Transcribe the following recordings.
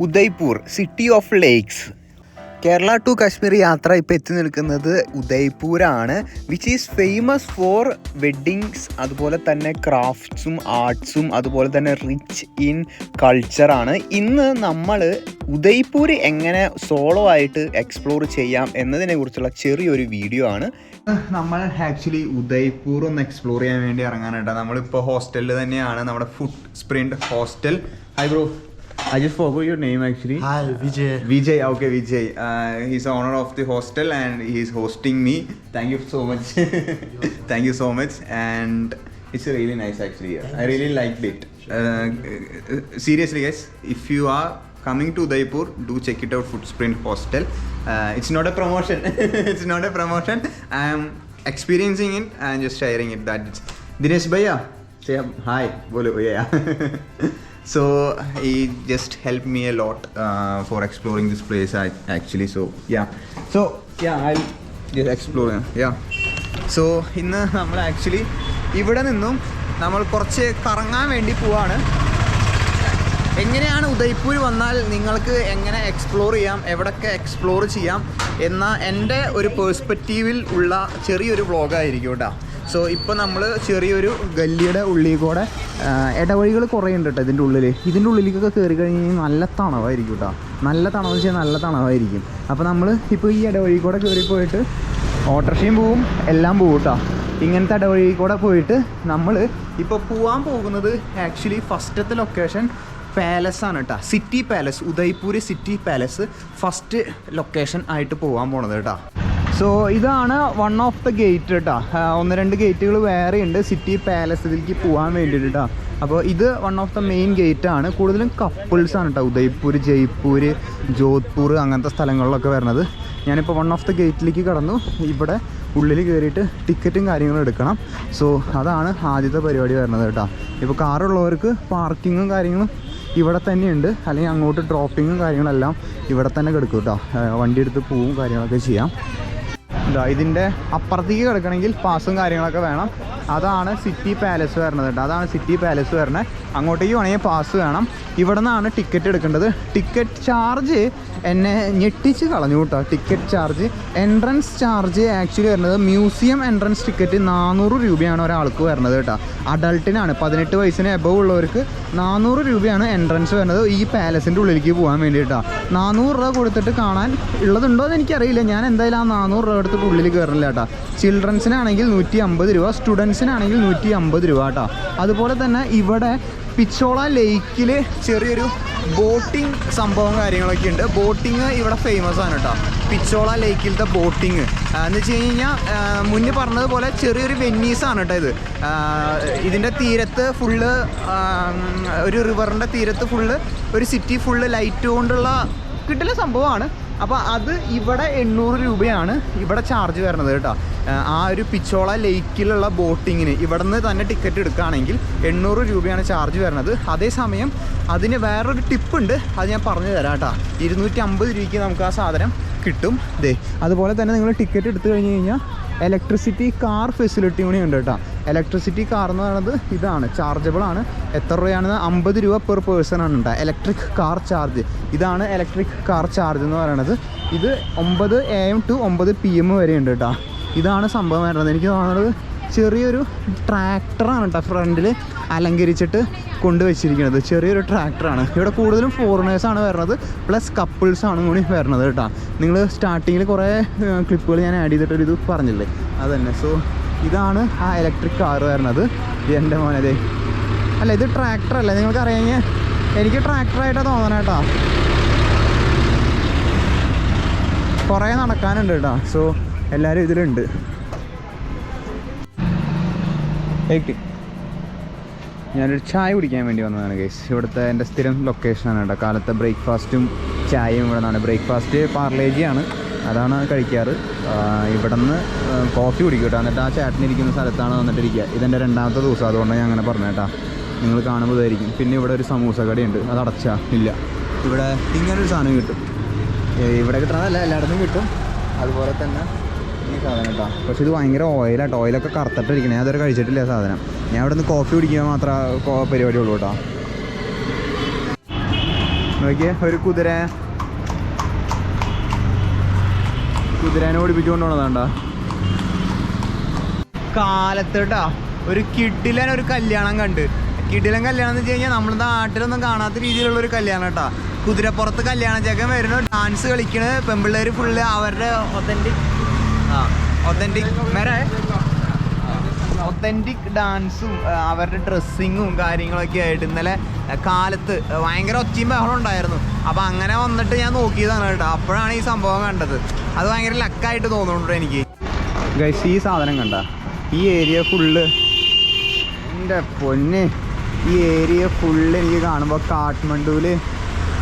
Udaipur city of lakes. Kerala to Kashmir യാത്ര ഇപ്പോൾ എത്തി നിൽക്കുന്നത് ഉദയ്പൂരാണ്, which is famous for weddings, അതുപോലെ തന്നെ ക്രാഫ്റ്റ്സും ആർട്സും, അതുപോലെ തന്നെ റിച്ച് ഇൻ കൾച്ചറാണ്. ഇന്ന് നമ്മൾ ഉദയ്പൂർ എങ്ങനെ സോളോ ആയിട്ട് എക്സ്പ്ലോർ ചെയ്യാം എന്നതിനെ കുറിച്ചുള്ള ചെറിയൊരു വീഡിയോ ആണ്. നമ്മൾ ആക്ച്വലി ഉദയ്പൂർ ഒന്ന് എക്സ്പ്ലോർ ചെയ്യാൻ വേണ്ടി ഇറങ്ങാനായിട്ടാണ്. നമ്മളിപ്പോൾ ഹോസ്റ്റലിൽ തന്നെയാണ്, നമ്മുടെ food sprint hostel. Hi bro, I just forgot your name actually. Hi, Vijay. Vijay, okay, Vijay. He's the owner of the hostel and he's hosting me. Thank you so much. Thank you so much. And it's really nice actually. I really liked it. Seriously guys, if you are coming to Udaipur, do check it out, Footsprint Hostel. It's not a promotion. It's not a promotion. I am experiencing it and just sharing it. That's Dinesh Bhaiya. Say hi. Bolo Bhaiya. So he just helped me a lot for exploring this place actually. So I'll just explore. Yeah. So ഇന്ന് നമ്മൾ actually ഇവിടെ നിന്നും നമ്മൾ കുറച്ച് കറങ്ങാൻ വേണ്ടി പോവാണ്. എങ്ങനെയാണ് ഉദയ്പൂർ വന്നാൽ നിങ്ങൾക്ക് എങ്ങനെ എക്സ്പ്ലോർ ചെയ്യാം, എവിടെയൊക്കെ എക്സ്പ്ലോർ ചെയ്യാം എന്ന എൻ്റെ ഒരു പേഴ്സ്പെക്റ്റീവിൽ ഉള്ള ചെറിയൊരു വ്ളോഗായിരിക്കും കേട്ടോ. സോ ഇപ്പോൾ നമ്മൾ ചെറിയൊരു ഗല്ലിയുടെ ഉള്ളിൽ കൂടെ ഇടവഴികൾ കുറേ ഉണ്ട് കേട്ടോ ഇതിൻ്റെ ഉള്ളിലേക്കൊക്കെ കയറി കഴിഞ്ഞാൽ നല്ല തണവായിരിക്കും കേട്ടോ. നല്ല തണവെന്ന് വെച്ചാൽ നല്ല തണവായിരിക്കും. അപ്പോൾ നമ്മൾ ഇപ്പോൾ ഈ ഇടവഴി കൂടെ കയറി പോയിട്ട് ഓട്ടോറിക്ഷയും പോവും, എല്ലാം പോവും കേട്ടോ. ഇങ്ങനത്തെ ഇടവഴി കൂടെ പോയിട്ട് നമ്മൾ ഇപ്പോൾ പോകാൻ പോകുന്നത് ആക്ച്വലി ഫസ്റ്റത്തെ ലൊക്കേഷൻ പാലസ് ആണ് കേട്ടോ. City palace, Udaipur city palace first location ആയിട്ട് പോകാൻ പോണത് കേട്ടോ. സോ ഇതാണ് വൺ ഓഫ് ദ ഗേറ്റ് കേട്ടോ. 1-2 ഗേറ്റുകൾ വേറെ ഉണ്ട് സിറ്റി പാലസിലേക്ക് പോകാൻ വേണ്ടിയിട്ട് കേട്ടോ. അപ്പോൾ ഇത് വൺ ഓഫ് ദ മെയിൻ ഗേറ്റാണ്. കൂടുതലും കപ്പിൾസാണ് കേട്ടോ ഉദയ്പൂർ, ജയ്പൂർ, ജോധ്പൂർ അങ്ങനത്തെ സ്ഥലങ്ങളിലൊക്കെ വരുന്നത്. ഞാനിപ്പോൾ വൺ ഓഫ് ദ ഗേറ്റിലേക്ക് കടന്നു. ഇവിടെ ഉള്ളിൽ കയറിയിട്ട് ടിക്കറ്റും കാര്യങ്ങളും എടുക്കണം. സോ അതാണ് ആദ്യത്തെ പരിപാടി വരുന്നത് കേട്ടോ. ഇപ്പോൾ കാറുള്ളവർക്ക് പാർക്കിങ്ങും കാര്യങ്ങളും ഇവിടെ തന്നെയുണ്ട്, അല്ലെങ്കിൽ അങ്ങോട്ട് ഡ്രോപ്പിങ്ങും കാര്യങ്ങളെല്ലാം ഇവിടെ തന്നെ കിടക്കും കേട്ടോ. വണ്ടി എടുത്ത് പോവും കാര്യങ്ങളൊക്കെ ചെയ്യാം. ഇതിൻ്റെ അപ്പുറത്തേക്ക് കിടക്കണമെങ്കിൽ പാസും കാര്യങ്ങളൊക്കെ വേണം. അതാണ് സിറ്റി പാലസ് വരണത് കേട്ടോ. അതാണ് സിറ്റി പാലസ് വരണത്. അങ്ങോട്ടേക്ക് വേണമെങ്കിൽ പാസ് വേണം. ഇവിടെ നിന്നാണ് ടിക്കറ്റ് എടുക്കേണ്ടത്. ടിക്കറ്റ് ചാർജ് എന്നെ ഞെട്ടിച്ച് കളഞ്ഞു കേട്ടോ. Ticket charge, entrance charge actually വരുന്നത് മ്യൂസിയം എൻട്രൻസ് ടിക്കറ്റ് 400 രൂപയാണ് ഒരാൾക്ക് വരുന്നത് കേട്ടോ. അഡൾട്ടിനാണ്, 18 വയസ്സിന് എബവ് ഉള്ളവർക്ക് 400 രൂപയാണ് എൻട്രൻസ് വരുന്നത് ഈ പാലസിൻ്റെ ഉള്ളിലേക്ക് പോകാൻ വേണ്ടിയിട്ടാണ്. 400 രൂപ കൊടുത്തിട്ട് കാണാൻ ഉള്ളതുണ്ടോ എന്ന് എനിക്കറിയില്ല. ഞാൻ എന്തായാലും ആ 400 രൂപ എടുത്തിട്ട് ഉള്ളിൽ കയറില്ല കേട്ടോ. ചിൽഡ്രൻസിനാണെങ്കിൽ 150 രൂപ, സ്റ്റുഡൻസിനാണെങ്കിൽ 150 രൂപ കേട്ടോ. അതുപോലെ തന്നെ ഇവിടെ പിച്ചോള ലേക്കിൽ ചെറിയൊരു ബോട്ടിങ് സംഭവം കാര്യങ്ങളൊക്കെ ഉണ്ട്. ബോട്ടിങ് ഇവിടെ ഫേമസ് ആണ് കേട്ടോ. പിച്ചോള ലേക്കിലത്തെ ബോട്ടിങ് എന്ന് വെച്ച് കഴിഞ്ഞാൽ മുന്നേ പറഞ്ഞതുപോലെ ചെറിയൊരു വെന്നീസാണ് കേട്ടോ ഇത്. ഇതിൻ്റെ തീരത്ത് ഫുള്ള് ഒരു റിവറിൻ്റെ തീരത്ത് ഫുള്ള് ഒരു സിറ്റി ഫുള്ള് ലൈറ്റ് കൊണ്ടുള്ള കിട്ടുന്ന സംഭവമാണ്. അപ്പോൾ അത് ഇവിടെ 800 രൂപയാണ് ഇവിടെ ചാർജ് വരുന്നത് കേട്ടോ. ആ ഒരു പിച്ചോള ലേക്കിലുള്ള ബോട്ടിങ്ങിന് ഇവിടെ നിന്ന് തന്നെ ടിക്കറ്റ് എടുക്കുകയാണെങ്കിൽ 800 രൂപയാണ് ചാർജ് വരുന്നത്. അതേസമയം അതിന് വേറൊരു ടിപ്പുണ്ട്, അത് ഞാൻ പറഞ്ഞു തരാം കേട്ടോ. 250 രൂപയ്ക്ക് നമുക്ക് ആ സാധനം കിട്ടും. അതുപോലെ തന്നെ നിങ്ങൾ ടിക്കറ്റ് എടുത്തു കഴിഞ്ഞ് കഴിഞ്ഞാൽ ഇലക്ട്രിസിറ്റി കാർ ഫെസിലിറ്റി കൂടി ഉണ്ട് കേട്ടോ. ഇലക്ട്രിസിറ്റി കാർ എന്ന് പറയുന്നത് ഇതാണ്, ചാർജബിൾ ആണ്. എത്ര രൂപയാണെന്ന് 50 രൂപ പെർ പേഴ്സൺ ആണ് കേട്ടോ ഇലക്ട്രിക് കാർ ചാർജ്. ഇതാണ് ഇലക്ട്രിക് കാർ ചാർജ് എന്ന് പറയുന്നത്. ഇത് 9 AM to 9 PM വരെ ഉണ്ട് കേട്ടോ. ഇതാണ് സംഭവം വരുന്നത്. എനിക്ക് തോന്നുന്നത് ചെറിയൊരു ട്രാക്ടറാണ് കേട്ടോ ഫ്രണ്ടിൽ അലങ്കരിച്ചിട്ട് കൊണ്ടുവച്ചിരിക്കുന്നത്. ചെറിയൊരു ട്രാക്ടറാണ്. ഇവിടെ കൂടുതലും ഫോറിനേഴ്സാണ് വരുന്നത്, പ്ലസ് കപ്പിൾസാണ് കൂടി വരുന്നത് കേട്ടോ. നിങ്ങൾ സ്റ്റാർട്ടിങ്ങിൽ കുറേ ക്ലിപ്പുകൾ ഞാൻ ആഡ് ചെയ്തിട്ടൊരു ഇത് പറഞ്ഞില്ലേ, അത് തന്നെ. സോ ഇതാണ് ആ ഇലക്ട്രിക് കാർ വരുന്നത്. എൻ്റെ മോനതേ അല്ല, ഇത് ട്രാക്ടറല്ല, നിങ്ങൾക്ക് അറിയാമെങ്കിൽ എനിക്ക് ട്രാക്ടറായിട്ടാണ് തോന്നണം കേട്ടോ. കുറേ നടക്കാനുണ്ട് കേട്ടോ. സോ എല്ലാവരും ഇതിലുണ്ട്. ഞാനൊരു ചായ കുടിക്കാൻ വേണ്ടി വന്നതാണ് ഗൈസ്. ഇവിടുത്തെ എൻ്റെ സ്ഥിരം ലൊക്കേഷനാണ് കേട്ടോ. കാലത്തെ ബ്രേക്ക്ഫാസ്റ്റും ചായയും ഇവിടെ നിന്നാണ്. ബ്രേക്ക്ഫാസ്റ്റ് പാർലേജിയാണ്, അതാണ് കഴിക്കാറ്. ഇവിടെ നിന്ന് കോഫി കുടിക്കും കേട്ടോ. എന്നിട്ട് ആ ചേട്ടനിരിക്കുന്ന സ്ഥലത്താണ് വന്നിട്ടിരിക്കുക. ഇതെൻ്റെ 2ാമത്തെ ദിവസം, അതുകൊണ്ടാണ് ഞാൻ അങ്ങനെ പറഞ്ഞു കേട്ടോ. നിങ്ങൾ കാണുമ്പോൾ ഇതായിരിക്കും. പിന്നെ ഇവിടെ ഒരു സമൂസ കടയുണ്ട്, അത് അടച്ചാ ഇല്ല. ഇവിടെ ഇങ്ങനൊരു സാധനം കിട്ടും. ഇവിടെ കിട്ടണതല്ല, എല്ലായിടത്തും കിട്ടും. അതുപോലെ തന്നെ ഈ സാധനം കേട്ടോ. പക്ഷേ ഇത് ഭയങ്കര ഓയിലാട്ടോ. ഓയിലൊക്കെ കറുത്തിട്ടിരിക്കണേ. ഞാൻ അതുവരെ കഴിച്ചിട്ടില്ല സാധനം. ഞാൻ ഇവിടെ നിന്ന് കോഫി കുടിക്കുക മാത്രമേ പരിപാടിയുള്ളൂ കേട്ടോ. നോക്കിയേ ഒരു കുതിരേനെ ഓടിപ്പിച്ചുകൊണ്ട് പോണതാണ്ടാ. കാലത്തേട്ടാ ഒരു കിടിലൻ ഒരു കല്യാണം കണ്ട്. കിടിലൻ കല്യാണം എന്ന് വെച്ച് കഴിഞ്ഞാൽ നമ്മുടെ നാട്ടിലൊന്നും കാണാത്ത രീതിയിലുള്ള ഒരു കല്യാണം കേട്ടാ. കുതിരപ്പുറത്ത് കല്യാണ ചെക്കൻ വരുന്നു, ഡാൻസ് കളിക്കണ്, പെമ്പിള്ളേർ ഫുള്ള് അവരുടെ ഒത്തൻറ്റിക് ഡാൻസും അവരുടെ ഡ്രസ്സിങ്ങും കാര്യങ്ങളൊക്കെ ആയിട്ട് ഇന്നലെ കാലത്ത് ഭയങ്കര ഒച്ചയും ബഹളം ഉണ്ടായിരുന്നു. അപ്പോൾ അങ്ങനെ വന്നിട്ട് ഞാൻ നോക്കിയതാണ് കേട്ടോ. അപ്പോഴാണ് ഈ സംഭവം കണ്ടത്. അത് ഭയങ്കര ലക്കായിട്ട് തോന്നുന്നുണ്ട് എനിക്ക്. ഗൈസ് ഈ സാധനം കണ്ട, ഈ ഏരിയ ഫുള്ള്, എൻ്റെ പൊന്നെ, ഈ ഏരിയ ഫുള്ള് എനിക്ക് കാണുമ്പോൾ കാഠ്മണ്ഡുവിൽ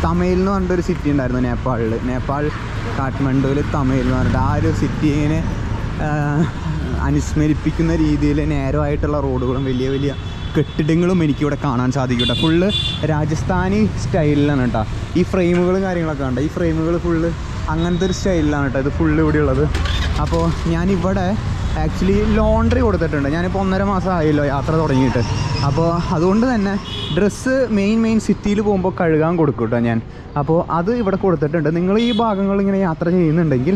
തമിഴിൽ എന്ന് പറഞ്ഞിട്ടൊരു സിറ്റി ഉണ്ടായിരുന്നു നേപ്പാൾ കാഠ്മണ്ഡുവിൽ തമിഴിൽ എന്ന് പറഞ്ഞിട്ട് ആ ഒരു സിറ്റിനെ അനുസ്മരിപ്പിക്കുന്ന രീതിയിൽ നേരമായിട്ടുള്ള റോഡുകളും വലിയ വലിയ കെട്ടിടങ്ങളും എനിക്കിവിടെ കാണാൻ സാധിക്കും കേട്ടോ. ഫുള്ള് രാജസ്ഥാനി സ്റ്റൈലിലാണ് കേട്ടോ. ഈ ഫ്രെയിമുകളും കാര്യങ്ങളൊക്കെ ഉണ്ട്. ഈ ഫ്രെയിമുകൾ ഫുള്ള് അങ്ങനത്തെ ഒരു സ്റ്റൈലിലാണ് കേട്ടോ ഇത് ഫുള്ള് ഇവിടെ ഉള്ളത്. അപ്പോൾ ഞാനിവിടെ ആക്ച്വലി ലോണ്ട്രി കൊടുത്തിട്ടുണ്ട്. ഞാനിപ്പോൾ 1.5 മാസം ആയല്ലോ യാത്ര തുടങ്ങിയിട്ട്. അപ്പോൾ അതുകൊണ്ട് തന്നെ ഡ്രസ്സ് മെയിൻ സിറ്റിയിൽ പോകുമ്പോൾ കഴുകാൻ കൊടുക്കും കേട്ടോ ഞാൻ. അപ്പോൾ അത് ഇവിടെ കൊടുത്തിട്ടുണ്ട്. നിങ്ങൾ ഈ ഭാഗങ്ങൾ ഇങ്ങനെ യാത്ര ചെയ്യുന്നുണ്ടെങ്കിൽ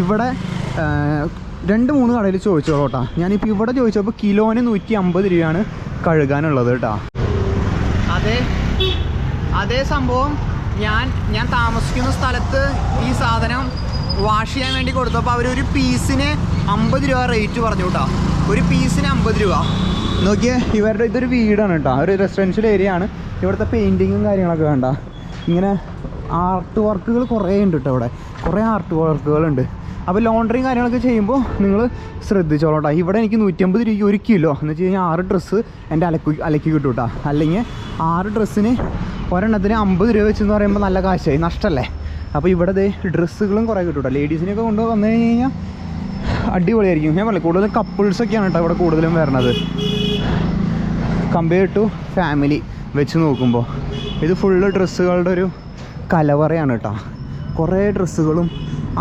ഇവിടെ 2-3 കടയിൽ ചോദിച്ചോളൂ കേട്ടോ. ഞാനിപ്പോൾ ഇവിടെ ചോദിച്ചപ്പോൾ കിലോന് 150 രൂപയാണ് കഴുകാനുള്ളത് കേട്ടോ. അതേ സംഭവം ഞാൻ താമസിക്കുന്ന സ്ഥലത്ത് ഈ സാധനം വാഷ് ചെയ്യാൻ വേണ്ടി കൊടുത്തപ്പോൾ അവരൊരു പീസിന് 50 രൂപ റേറ്റ് പറഞ്ഞു കേട്ടോ. ഒരു പീസിന് 50 രൂപ. നോക്കിയേ, ഇതൊരു വീടാണ് കേട്ടോ, ഒരു റെസിഡൻഷ്യൽ ഏരിയ ആണ്. ഇവിടുത്തെ പെയിൻറ്റിങ്ങും കാര്യങ്ങളൊക്കെ വേണ്ട. ഇങ്ങനെ ആർട്ട് വർക്കുകൾ കുറേ ഉണ്ട് കേട്ടോ. ഇവിടെ കുറേ ആർട്ട് വർക്കുകളുണ്ട്. അപ്പോൾ ലോണ്ടറിയും കാര്യങ്ങളൊക്കെ ചെയ്യുമ്പോൾ നിങ്ങൾ ശ്രദ്ധിച്ചോളൂ കേട്ടോ. ഇവിടെ എനിക്ക് 150 രൂപയ്ക്ക് 1 കിലോ എന്ന് വെച്ച് കഴിഞ്ഞാൽ 6 ഡ്രസ്സ് എൻ്റെ അലക്കി കിട്ടും കേട്ടോ. അല്ലെങ്കിൽ 6 ഡ്രസ്സിന് ഒരെണ്ണത്തിന് 50 രൂപ വെച്ചെന്ന് പറയുമ്പോൾ നല്ല കാശായി, നഷ്ടമല്ലേ. അപ്പോൾ ഇവിടെ ഡ്രസ്സുകളും കുറേ കിട്ടും കേട്ടോ. ലേഡീസിനൊക്കെ കൊണ്ട് വന്നു കഴിഞ്ഞാൽ അടിപൊളിയായിരിക്കും. ഞാൻ പറഞ്ഞില്ല, കൂടുതലും കപ്പിൾസൊക്കെയാണ് കേട്ടോ ഇവിടെ കൂടുതലും വരണത് കമ്പയർ ടു ഫാമിലി വെച്ച് നോക്കുമ്പോൾ. ഇത് ഫുള്ള് ഡ്രസ്സുകളുടെ ഒരു കലവറയാണ് കേട്ടോ. കുറേ ഡ്രസ്സുകളും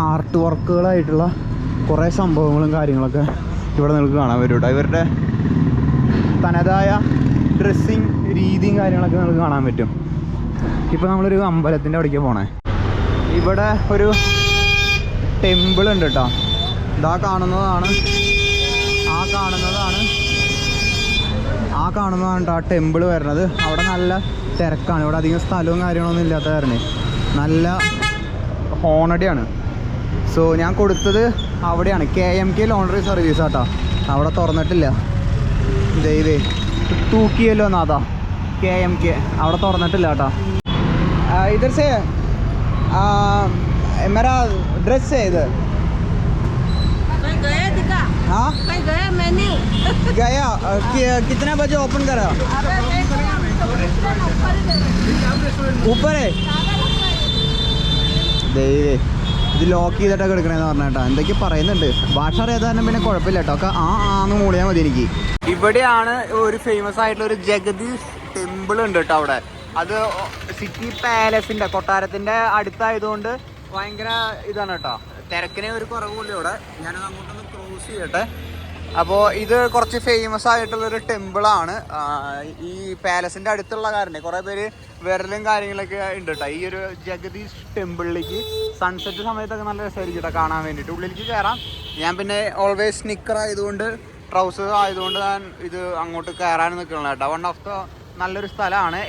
ആർട്ട് വർക്കുകളായിട്ടുള്ള കുറേ സംഭവങ്ങളും കാര്യങ്ങളൊക്കെ ഇവിടെ നിങ്ങൾക്ക് കാണാൻ വരും കേട്ടോ. ഇവരുടെ തനതായ ഡ്രസ്സിങ് രീതിയും കാര്യങ്ങളൊക്കെ നിങ്ങൾക്ക് കാണാൻ പറ്റും. ഇപ്പോൾ നമ്മളൊരു അമ്പലത്തിൻ്റെ അവിടേക്ക് പോണേ. ഇവിടെ ഒരു ടെമ്പിൾ ഉണ്ട് കേട്ടോ. ഇതാ കാണുന്നതാണ് കേട്ടോ ആ ടെമ്പിൾ വരുന്നത്. അവിടെ നല്ല തിരക്കാണ്. ഇവിടെ അധികം സ്ഥലവും കാര്യങ്ങളൊന്നും ഇല്ലാത്ത കാരണം നല്ല ഹോണടിയാണ്. സോ ഞാൻ കൊടുത്തത് അവിടെയാണ്, KMK ലോണ്ടറി സർവീസ് കേട്ടോ. അവിടെ തുറന്നിട്ടില്ല. ദൈവേ തൂക്കിയല്ലോ നാഥാ, KMK അവിടെ തുറന്നിട്ടില്ല കേട്ടോ. इधर से मेरा ड्रेस है इधर. गया दिखा? हाँ गया मैंने गया. कितने बजे ओपन करा? ऊपर है. ദൈവേ, ഇത് ലോക്ക് ചെയ്തിട്ടൊക്കെ എടുക്കണേന്ന് പറഞ്ഞ കേട്ടോ. എന്തൊക്കെ പറയുന്നുണ്ട്, ഭാഷ അറിയാതെ പിന്നെ കുഴപ്പമില്ല കേട്ടോ. ഒക്കെ ആന്ന് മൂളിയാൽ മതി എനിക്ക്. ഇവിടെയാണ് ഒരു ഫേമസ് ആയിട്ടുള്ള ഒരു ജഗദീഷ് ടെമ്പിൾ ഉണ്ട് കേട്ടോ. അവിടെ അത് സിറ്റി പാലസിൻ്റെ കൊട്ടാരത്തിൻ്റെ അടുത്തായതുകൊണ്ട് ഭയങ്കര ഇതാണ് കേട്ടോ. തിരക്കിനെ ഒരു കുറവുമില്ല ഇവിടെ. ഞാനത് അങ്ങോട്ടൊന്ന് ക്രോസ് ചെയ്യട്ടെ. അപ്പോൾ ഇത് കുറച്ച് ഫേമസ് ആയിട്ടുള്ളൊരു ടെമ്പിളാണ്. ഈ പാലസിൻ്റെ അടുത്തുള്ള കാരണം കുറേ പേര് വിരലും കാര്യങ്ങളൊക്കെ ഉണ്ട് കേട്ടോ. ഈ ഒരു ജഗദീഷ് ടെമ്പിളിലേക്ക് സൺസെറ്റ് സമയത്തൊക്കെ നല്ല രസമായിരിക്കും കേട്ടോ കാണാൻ വേണ്ടിയിട്ട്. ഉള്ളിലേക്ക് കയറാം. ഞാൻ പിന്നെ ഓൾവേസ് സ്നിക്കർ ആയതുകൊണ്ട്, ട്രൗസർ ആയതുകൊണ്ട് ഞാൻ ഇത് അങ്ങോട്ട് കയറാൻ നിൽക്കണം കേട്ടോ. വൺ ഓഫ് ദ നല്ലൊരു സ്ഥലമാണ്.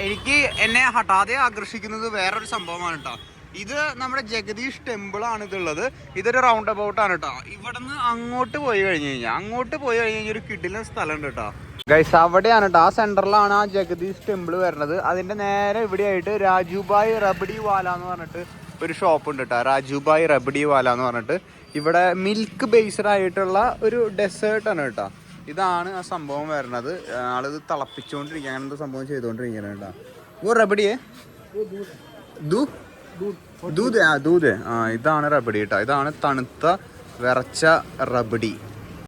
എന്നെ ഹഠാതെ ആകർഷിക്കുന്നത് വേറൊരു സംഭവമാണ് കേട്ടോ. ഇത് നമ്മുടെ ജഗദീഷ് ടെമ്പിളാണ് ഇതുള്ളത്. ഇതൊരു റൗണ്ട് അബൌട്ടാണ് കേട്ടോ. ഇവിടെ നിന്ന് അങ്ങോട്ട് പോയി കഴിഞ്ഞ് കഴിഞ്ഞാൽ ഒരു കിടിലൻ സ്ഥലമുണ്ട് കേട്ടോ. ഗൈസ് അവിടെയാണ് കേട്ടോ, ആ സെൻറ്ററിലാണ് ആ ജഗദീഷ് ടെമ്പിൾ വരുന്നത്. അതിൻ്റെ നേരെ ഇവിടെയായിട്ട് രാജുഭായ് റബഡി വാല എന്ന് പറഞ്ഞിട്ട് ഒരു ഷോപ്പ് ഉണ്ട് കേട്ടോ. രാജുഭായ് റബഡി വാല എന്ന് പറഞ്ഞിട്ട് ഇവിടെ മിൽക്ക് ബേസ്ഡ് ആയിട്ടുള്ള ഒരു ഡെസേർട്ടാണ് കേട്ടോ. ഇതാണ് ആ സംഭവം വരുന്നത്. ആളിത് തിളപ്പിച്ചുകൊണ്ടിരിക്കുക, അങ്ങനത്തെ സംഭവം ചെയ്തുകൊണ്ടിരിക്കുകയാണ് കേട്ടോ. ഓ റബഡിയെ ദൂത് ഇതാണ് റബഡി കേട്ടോ. ഇതാണ് തണുത്ത വിറച്ച റബഡി.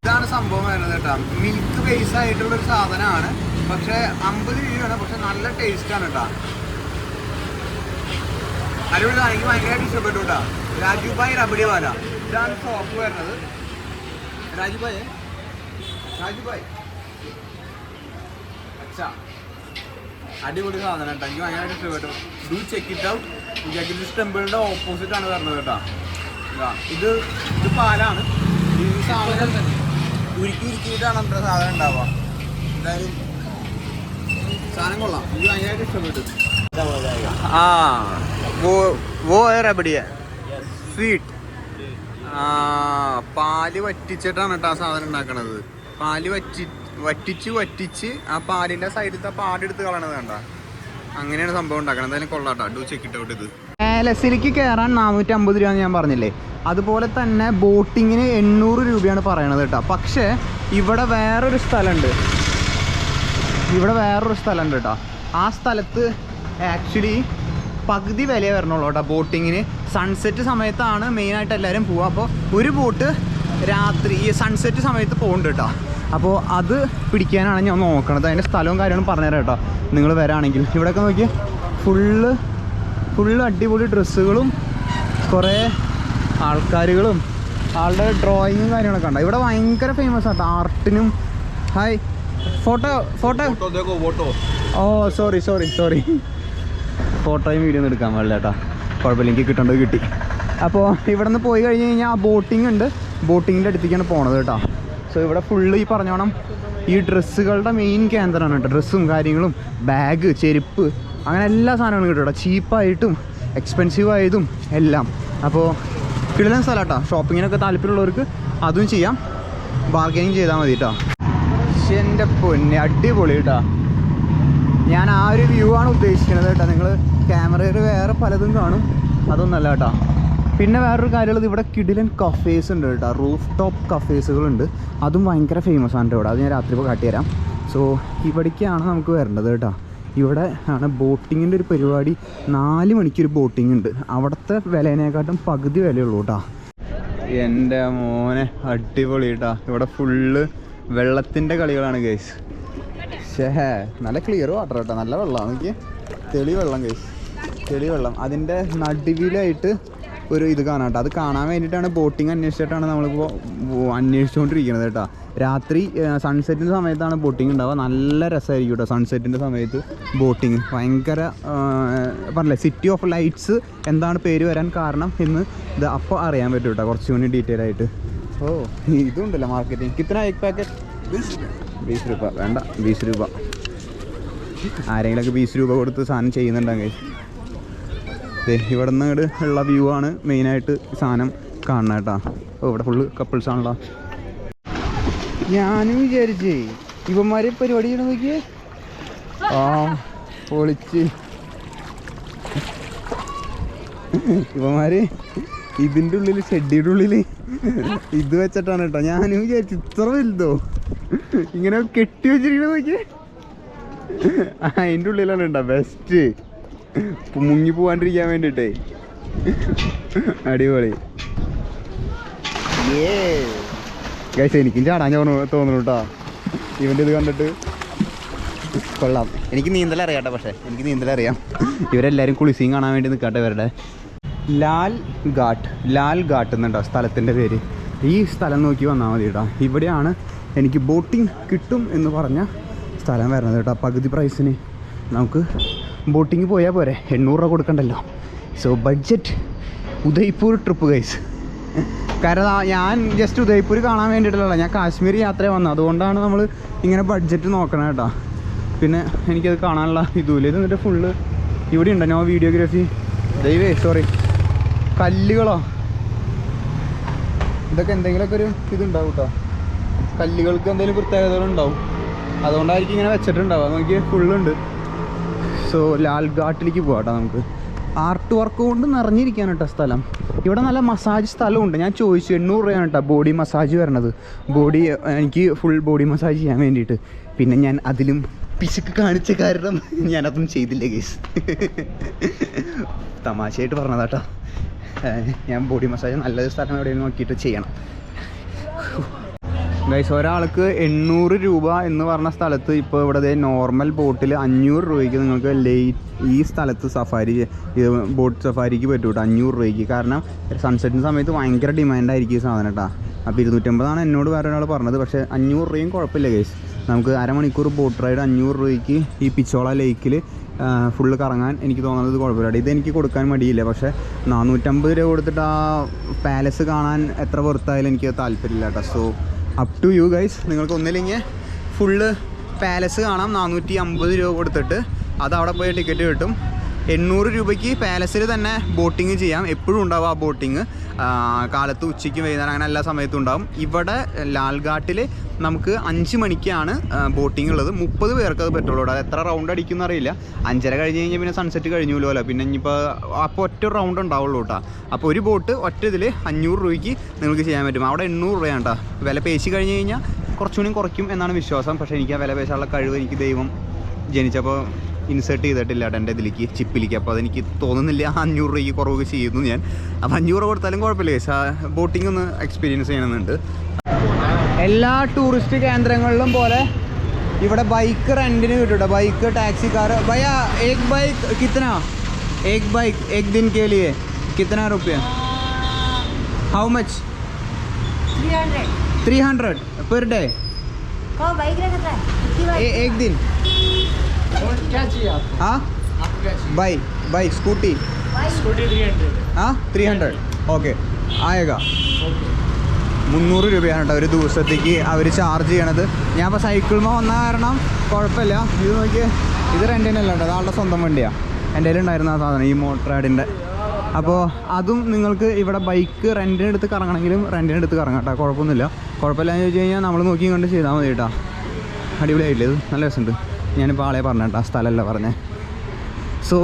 ഇതാണ് സംഭവം വരുന്നത് കേട്ടോ. മിൽക്ക് ബേസ് ആയിട്ടുള്ളൊരു സാധനമാണ്. പക്ഷെ 50 രൂപയാണ്. പക്ഷെ നല്ല ടേസ്റ്റ് ആണ് കേട്ടോ. അടിപൊളിയാണ്. എനിക്ക് ഭയങ്കരമായിട്ട് ഇഷ്ടപ്പെട്ടു കേട്ടോ. രാജുഭായ് റബഡി വാല, ഇതാണ് ഷോപ്പ് വരുന്നത്. രാജുഭായ് അച്ഛാ അടിപൊളി സാധനം കേട്ടോ, എനിക്ക് ഭയങ്കരമായിട്ട് ഇഷ്ടപ്പെട്ടു. Do check it out. Jagdish ടെമ്പിളിൻ്റെ ഓപ്പോസിറ്റ് ആണ് വരുന്നത് കേട്ടോ. ഇത് പാലാണ്. ഈ സാധനം ഉരുക്കിയിട്ടാണ് നമ്മുടെ സാധനം ഉണ്ടാവുക. എന്തായാലും സാധനം കൊള്ളാം, എനിക്ക് ഭയങ്കരമായിട്ട് ഇഷ്ടപ്പെട്ടു. സ്വീറ്റ് പാല് വറ്റിച്ചിട്ടാണ് കേട്ടോ ആ സാധനം ഉണ്ടാക്കണത്. പാല് വറ്റിച്ച് ആ പാലിന്റെ സൈഡിലത്തെ പാടെടുത്ത് കളയണത് കണ്ട. അങ്ങനെയാണ് സംഭവം ഉണ്ടാക്കണം. എന്തായാലും കൊള്ളാട്ടോ, ഡു ചെക്ക് ഇട്ട് ഔട്ട്. ഇത് പാലസിലേക്ക് കയറാൻ 450 രൂപ ഞാൻ പറഞ്ഞില്ലേ, അതുപോലെ തന്നെ ബോട്ടിങ്ങിന് 800 രൂപയാണ് പറയണത് കേട്ടോ. പക്ഷേ ഇവിടെ വേറൊരു സ്ഥലമുണ്ട് കേട്ടോ. ആ സ്ഥലത്ത് ആക്ച്വലി പകുതി വിലയെ വരണുള്ളൂ കേട്ടോ ബോട്ടിങ്ങിന്. സൺസെറ്റ് സമയത്താണ് മെയിനായിട്ട് എല്ലാവരും പോവുക. അപ്പോൾ ഒരു ബോട്ട് രാത്രി ഈ സൺസെറ്റ് സമയത്ത് പോകുന്നുണ്ട് കേട്ടോ. അപ്പോൾ അത് പിടിക്കാനാണ് ഞാൻ നോക്കണത്. അതിൻ്റെ സ്ഥലവും കാര്യങ്ങളും പറഞ്ഞുതരാം കേട്ടോ നിങ്ങൾ വരാണെങ്കിൽ. ഇവിടെയൊക്കെ നോക്കിയാൽ ഫുള്ള് അടിപൊളി ഡ്രസ്സുകളും കുറേ ആൾക്കാരുകളും ആളുടെ ഡ്രോയിങ്ങും കാര്യങ്ങളൊക്കെ ഉണ്ട്. ഇവിടെ ഭയങ്കര ഫേമസ് ആട്ടോ ആർട്ടിനും. ഹായ്, ഫോട്ടോ ഓ സോറി ഫോട്ടോയും വീഡിയോ ഒന്നും എടുക്കാൻ പാടില്ല കേട്ടോ. കുഴപ്പമില്ല, എനിക്ക് കിട്ടേണ്ടത് കിട്ടി. അപ്പോൾ ഇവിടെ നിന്ന് പോയി കഴിഞ്ഞ് കഴിഞ്ഞാൽ ബോട്ടിംഗ് ഉണ്ട്. ബോട്ടിങ്ങിൻ്റെ അടുത്തേക്കാണ് പോണത് കേട്ടോ. സോ ഇവിടെ ഫുള്ള് ഈ പറഞ്ഞോണം ഈ ഡ്രസ്സുകളുടെ മെയിൻ കേന്ദ്രമാണ് കേട്ടോ. ഡ്രസ്സും കാര്യങ്ങളും ബാഗ്, ചെരുപ്പ്, അങ്ങനെ എല്ലാ സാധനങ്ങളും കിട്ടും കേട്ടോ. ചീപ്പായിട്ടും എക്സ്പെൻസീവായതും എല്ലാം. അപ്പോൾ കിടിലൻ സ്ഥലം കേട്ടോ. ഷോപ്പിങ്ങിനൊക്കെ താല്പര്യമുള്ളവർക്ക് അതും ചെയ്യാം, ബാർഗനിങ് ചെയ്താൽ മതി കേട്ടോ. പക്ഷെ എൻ്റെ പൊന്നെ അടിപൊളി കേട്ടോ. ഞാൻ ആ ഒരു വ്യൂ ആണ് ഉദ്ദേശിക്കുന്നത് കേട്ടോ. നിങ്ങൾ ക്യാമറയിൽ വേറെ പലതും കാണും, അതൊന്നല്ല കേട്ടോ. പിന്നെ വേറൊരു കാര്യമുള്ളത്, ഇവിടെ കിടിലൻ കഫേസ് ഉണ്ട് കേട്ടോ. റൂഫ് ടോപ്പ് കഫേസുകളുണ്ട്, അതും ഭയങ്കര ഫേമസ് ആണ് ഇവിടെ. അത് ഞാൻ രാത്രി ഇപ്പോൾ കാട്ടിത്തരാം. സോ ഇവിടേക്കാണ് നമുക്ക് വരേണ്ടത് കേട്ടോ. ഇവിടെ ആണ് ബോട്ടിങ്ങിൻ്റെ ഒരു പരിപാടി. 4 മണിക്കൊരു ബോട്ടിംഗ് ഉണ്ട്. അവിടുത്തെ വിലേനേക്കാട്ടും പകുതി വിലയുള്ളൂ കേട്ടോ. എൻ്റെ മോനെ അടിപൊളി കേട്ടോ. ഇവിടെ ഫുള്ള് വെള്ളത്തിൻ്റെ കളികളാണ് ഗൈസ്. നല്ല ക്ലിയർ വാട്ടർ കേട്ടോ, നല്ല വെള്ളമാണ്. എനിക്ക് തെളി വെള്ളം ഗൈസ്, തെളി വെള്ളം. അതിൻ്റെ നടുവിലായിട്ട് ഒരു ഇത് കാണാം കേട്ടോ. അത് കാണാൻ വേണ്ടിയിട്ടാണ് ബോട്ടിങ് അന്വേഷിച്ചിട്ടാണ് നമ്മളിപ്പോൾ അന്വേഷിച്ചുകൊണ്ടിരിക്കുന്നത് കേട്ടോ. രാത്രി സൺസെറ്റിൻ്റെ സമയത്താണ് ബോട്ടിങ് ഉണ്ടാവുക. നല്ല രസമായിരിക്കും കേട്ടോ സൺസെറ്റിൻ്റെ സമയത്ത് ബോട്ടിങ്. ഭയങ്കര പറഞ്ഞില്ലേ സിറ്റി ഓഫ് ലൈറ്റ്സ് എന്താണ് പേര് വരാൻ കാരണം എന്ന് ഇത് അപ്പോൾ അറിയാൻ പറ്റും കേട്ടോ, കുറച്ചുകൂടി ഡീറ്റെയിൽ ആയിട്ട്. ഓ ഇതുണ്ടല്ലോ മാർക്കറ്റിംഗ്. കിतना एक पैकेट 20 രൂപ വേണ്ട, 20 രൂപ. ആരെങ്കിലൊക്കെ 20 രൂപ കൊടുത്ത് സാധനം ചെയ്യുന്നുണ്ടെങ്കിൽ ഇവിടെ നിന്ന് ഇങ്ങോട്ട് ഉള്ള വ്യൂ ആണ് മെയിനായിട്ട് സാധനം കാണണം കേട്ടോ. ഓ ഇവിടെ ഫുള്ള് കപ്പിൾസ് ആണല്ലോ. ഞാനും വിചാരിച്ചേ ഇവന്മാരെ പരിപാടി ചെയ്യണം നോക്കിയേ. ആ പൊളിച്ച് ഇവന്മാര് ഇതിൻ്റെ ഉള്ളിൽ ഷെഡിയുടെ ഉള്ളിൽ ഇത് വെച്ചിട്ടാണ് കേട്ടോ. ഞാനും വിചാരിച്ചു ഇത്ര വലുതോ ഇങ്ങനെ കെട്ടി വെച്ചിരിക്കണ നോക്കിയേ. അതിൻ്റെ ഉള്ളിലാണ് കേട്ടോ ബെസ്റ്റ്, മുങ്ങി പോവാണ്ടിരിക്കാൻ വേണ്ടിയിട്ടേ. അടിപൊളി. ഗൈസ് എനിക്കും ചാടാൻ തോന്നുന്നു കേട്ടോ ഇവൻ്റെ ഇത് കണ്ടിട്ട്. കൊള്ളാം. എനിക്ക് നീന്തൽ അറിയാട്ടെ, പക്ഷേ എനിക്ക് നീന്തൽ അറിയാം. ഇവരെല്ലാവരും കുളിസിയും കാണാൻ വേണ്ടി നിൽക്കട്ടെ. ഇവരുടെ ലാൽ ഘാട്ട് എന്നുണ്ടോ സ്ഥലത്തിൻ്റെ പേര്. ഈ സ്ഥലം നോക്കി വന്നാൽ മതി കേട്ടോ. ഇവിടെയാണ് എനിക്ക് ബോട്ടിങ് കിട്ടും എന്ന് പറഞ്ഞ സ്ഥലം വരുന്നത് കേട്ടോ. പകുതി പ്രൈസിന് നമുക്ക് ബോട്ടിങ് പോയാൽ പോരെ, 800 രൂപ കൊടുക്കണ്ടല്ലോ. So budget Udaipur trip guys. കാരണം ഞാൻ ജസ്റ്റ് ഉദയ്പൂർ കാണാൻ വേണ്ടിയിട്ടല്ല, ഞാൻ കാശ്മീർ യാത്ര വന്നത്. അതുകൊണ്ടാണ് നമ്മൾ ഇങ്ങനെ ബഡ്ജറ്റ് നോക്കണം കേട്ടോ. പിന്നെ എനിക്കത് കാണാനുള്ള ഇതുമില്ല. ഇത് എന്നിട്ട് ഫുള്ള് ഇവിടെ ഉണ്ടോ നോ വീഡിയോഗ്രാഫി. ദൈവേ സോറി, കല്ലുകളോ ഇതൊക്കെ എന്തെങ്കിലുമൊക്കെ ഒരു ഇതുണ്ടാവും കേട്ടോ. കല്ലുകൾക്ക് എന്തെങ്കിലും പ്രത്യേകതകളുണ്ടാവും, അതുകൊണ്ടായിരിക്കും ഇങ്ങനെ വെച്ചിട്ടുണ്ടാവുക. നോക്കി ഫുള്ളുണ്ട്. സോ ലാൽ ഘാട്ടിലേക്ക് പോകാം കേട്ടോ. നമുക്ക് ആർട്ട് വർക്ക് കൊണ്ട് നിറഞ്ഞിരിക്കാൻ കേട്ടോ സ്ഥലം. ഇവിടെ നല്ല മസാജ് സ്ഥലമുണ്ട്. ഞാൻ ചോദിച്ചു 800 രൂപയാണ് കേട്ടോ ബോഡി മസാജ് വരണത്. എനിക്ക് ഫുൾ ബോഡി മസാജ് ചെയ്യാൻ വേണ്ടിയിട്ട്. പിന്നെ ഞാൻ അതിലും പിശുക്ക് കാണിച്ച കാരണം ഞാനതൊന്നും ചെയ്തില്ല ഗൈസ്. തമാശയായിട്ട് പറഞ്ഞതാട്ടോ. ഞാൻ ബോഡി മസാജ് നല്ലൊരു സ്ഥലം എവിടെയും നോക്കിയിട്ട് ചെയ്യണം ഗൈസ്. ഒരാൾക്ക് 800 രൂപ എന്ന് പറഞ്ഞ സ്ഥലത്ത് ഇപ്പോൾ ഇവിടെ നോർമൽ ബോട്ടിൽ 500 രൂപയ്ക്ക് നിങ്ങൾക്ക് ഈ സ്ഥലത്ത് ബോട്ട് സഫാരിക്ക് പറ്റും കേട്ടോ. 500 രൂപയ്ക്ക്. കാരണം സൺസെറ്റിൻ്റെ സമയത്ത് ഭയങ്കര ഡിമാൻഡായിരിക്കും ഈ സാധനം കേട്ടോ. അപ്പോൾ 250 എന്നോട് വേറെ ഒരാൾ പറഞ്ഞത്. പക്ഷേ 500 രൂപയും കുഴപ്പമില്ല ഗൈസ്. നമുക്ക് അരമണിക്കൂർ ബോട്ട് റൈഡ് 500 രൂപയ്ക്ക് ഈ പിച്ചോള ലേക്കിൽ ഫുള്ള് കറങ്ങാൻ എനിക്ക് തോന്നുന്നത് കുഴപ്പമില്ല. ഇതെനിക്ക് കൊടുക്കാൻ മടിയില്ല, പക്ഷേ 450 രൂപ കൊടുത്തിട്ട് ആ പാലസ് കാണാൻ എത്ര വെറുത്തായാലും എനിക്ക് താല്പര്യമില്ല കേട്ടോ. So up to you guys. നിങ്ങൾക്ക് ഒന്നില്ലെങ്കിൽ ഫുള്ള് പാലസ് കാണാം 450 രൂപ കൊടുത്തിട്ട്, അത് അവിടെ പോയി ടിക്കറ്റ് കിട്ടും. 800 രൂപയ്ക്ക് പാലസിൽ തന്നെ ബോട്ടിങ് ചെയ്യാം. എപ്പോഴും ഉണ്ടാവും ആ ബോട്ടിങ്, കാലത്ത് ഉച്ചയ്ക്ക് വൈകുന്നേരം അങ്ങനെ എല്ലാ സമയത്തും ഉണ്ടാവും. ഇവിടെ ലാൽഘാട്ടിൽ നമുക്ക് 5 മണിക്കാണ് ബോട്ടിംഗ് ഉള്ളത്. 30 പേർക്ക് അത് പറ്റുള്ളൂ. അത് എത്ര റൗണ്ട് അടിക്കുന്ന അറിയില്ല. 5:30 കഴിഞ്ഞ് കഴിഞ്ഞാൽ പിന്നെ സൺസെറ്റ് കഴിഞ്ഞല്ലോ. പിന്നെ ഇനിയിപ്പോൾ അപ്പോൾ ഒറ്റ റൗണ്ട് ഉണ്ടാവുള്ളൂ കേട്ടോ. അപ്പോൾ ഒരു ബോട്ട് ഒറ്റ ഇതിൽ 500 രൂപയ്ക്ക് നിങ്ങൾക്ക് ചെയ്യാൻ പറ്റും. അവിടെ 800 രൂപയാണ് കേട്ടോ. വില പേശി കഴിഞ്ഞ് കഴിഞ്ഞാൽ കുറച്ചുകൂടി കുറയ്ക്കും എന്നാണ് വിശ്വാസം. പക്ഷേ എനിക്ക് ആ വില പേശാനുള്ള കഴിവ് എനിക്ക് ദൈവം ജനിച്ചപ്പോൾ ഇൻസേർട്ട് ചെയ്തിട്ടില്ല കേട്ടോ എൻ്റെ ഇതിലേക്ക്, ചിപ്പിലേക്ക്. അപ്പോൾ അതെനിക്ക് തോന്നുന്നില്ല 500 രൂപയ്ക്ക് കുറവ് ചെയ്യുന്നു ഞാൻ. അപ്പോൾ 500 രൂപ കൊടുത്താലും കുഴപ്പമില്ല. ബോട്ടിംഗ് ഒന്ന് എക്സ്പീരിയൻസ് ചെയ്യണമെന്നുണ്ട്. എല്ലാ ടൂറിസ്റ്റ് കേന്ദ്രങ്ങളിലും പോലെ ഇവിടെ ബൈക്ക് റെൻറ്റിന് കിട്ടും. Bike, taxi, car. ഭയ്യ एक बाइक कितना? एक बाइक एक दिन के लिए कितना रुपया? How much? 300 per day. एक दिन. क्या चाहिए आपको? हाँ आपको क्या चाहिए? Bike scooty. स्कूटी 300. हाँ 300 ഓക്കെ ആയേगा. 300 രൂപയാണ് കേട്ടോ ഒരു ദിവസത്തേക്ക് അവർ ചാർജ് ചെയ്യണത്. ഞാൻ ഇപ്പോൾ സൈക്കിളിൽ വന്ന കാരണം കുഴപ്പമില്ല. ഇത് നോക്കിയേ, ഇത് റെൻറ്റിനല്ല കേട്ടോ, അതാളുടെ സ്വന്തം വണ്ടിയാണ്. എൻ്റെ കയ്യിലുണ്ടായിരുന്ന ആ സാധനം, ഈ മോട്ടറാഡിൻ്റെ. അപ്പോൾ അതും നിങ്ങൾക്ക് ഇവിടെ ബൈക്ക് റെൻറ്റിനെടുത്ത് കറങ്ങണമെങ്കിലും റെൻറ്റിനെടുത്ത് കറങ്ങാം കേട്ടോ, കുഴപ്പമൊന്നുമില്ല. കുഴപ്പമില്ലാന്ന് ചോദിച്ചു കഴിഞ്ഞാൽ നമ്മൾ നോക്കി കണ്ട് ചെയ്താൽ മതി കേട്ടോ. അടിപൊളിയായില്ലേ, ഇത് നല്ല രസമുണ്ട്. ഞാനിപ്പോൾ ആളെ പറഞ്ഞ കേട്ടോ, സ്ഥലമല്ല പറഞ്ഞേ. സോ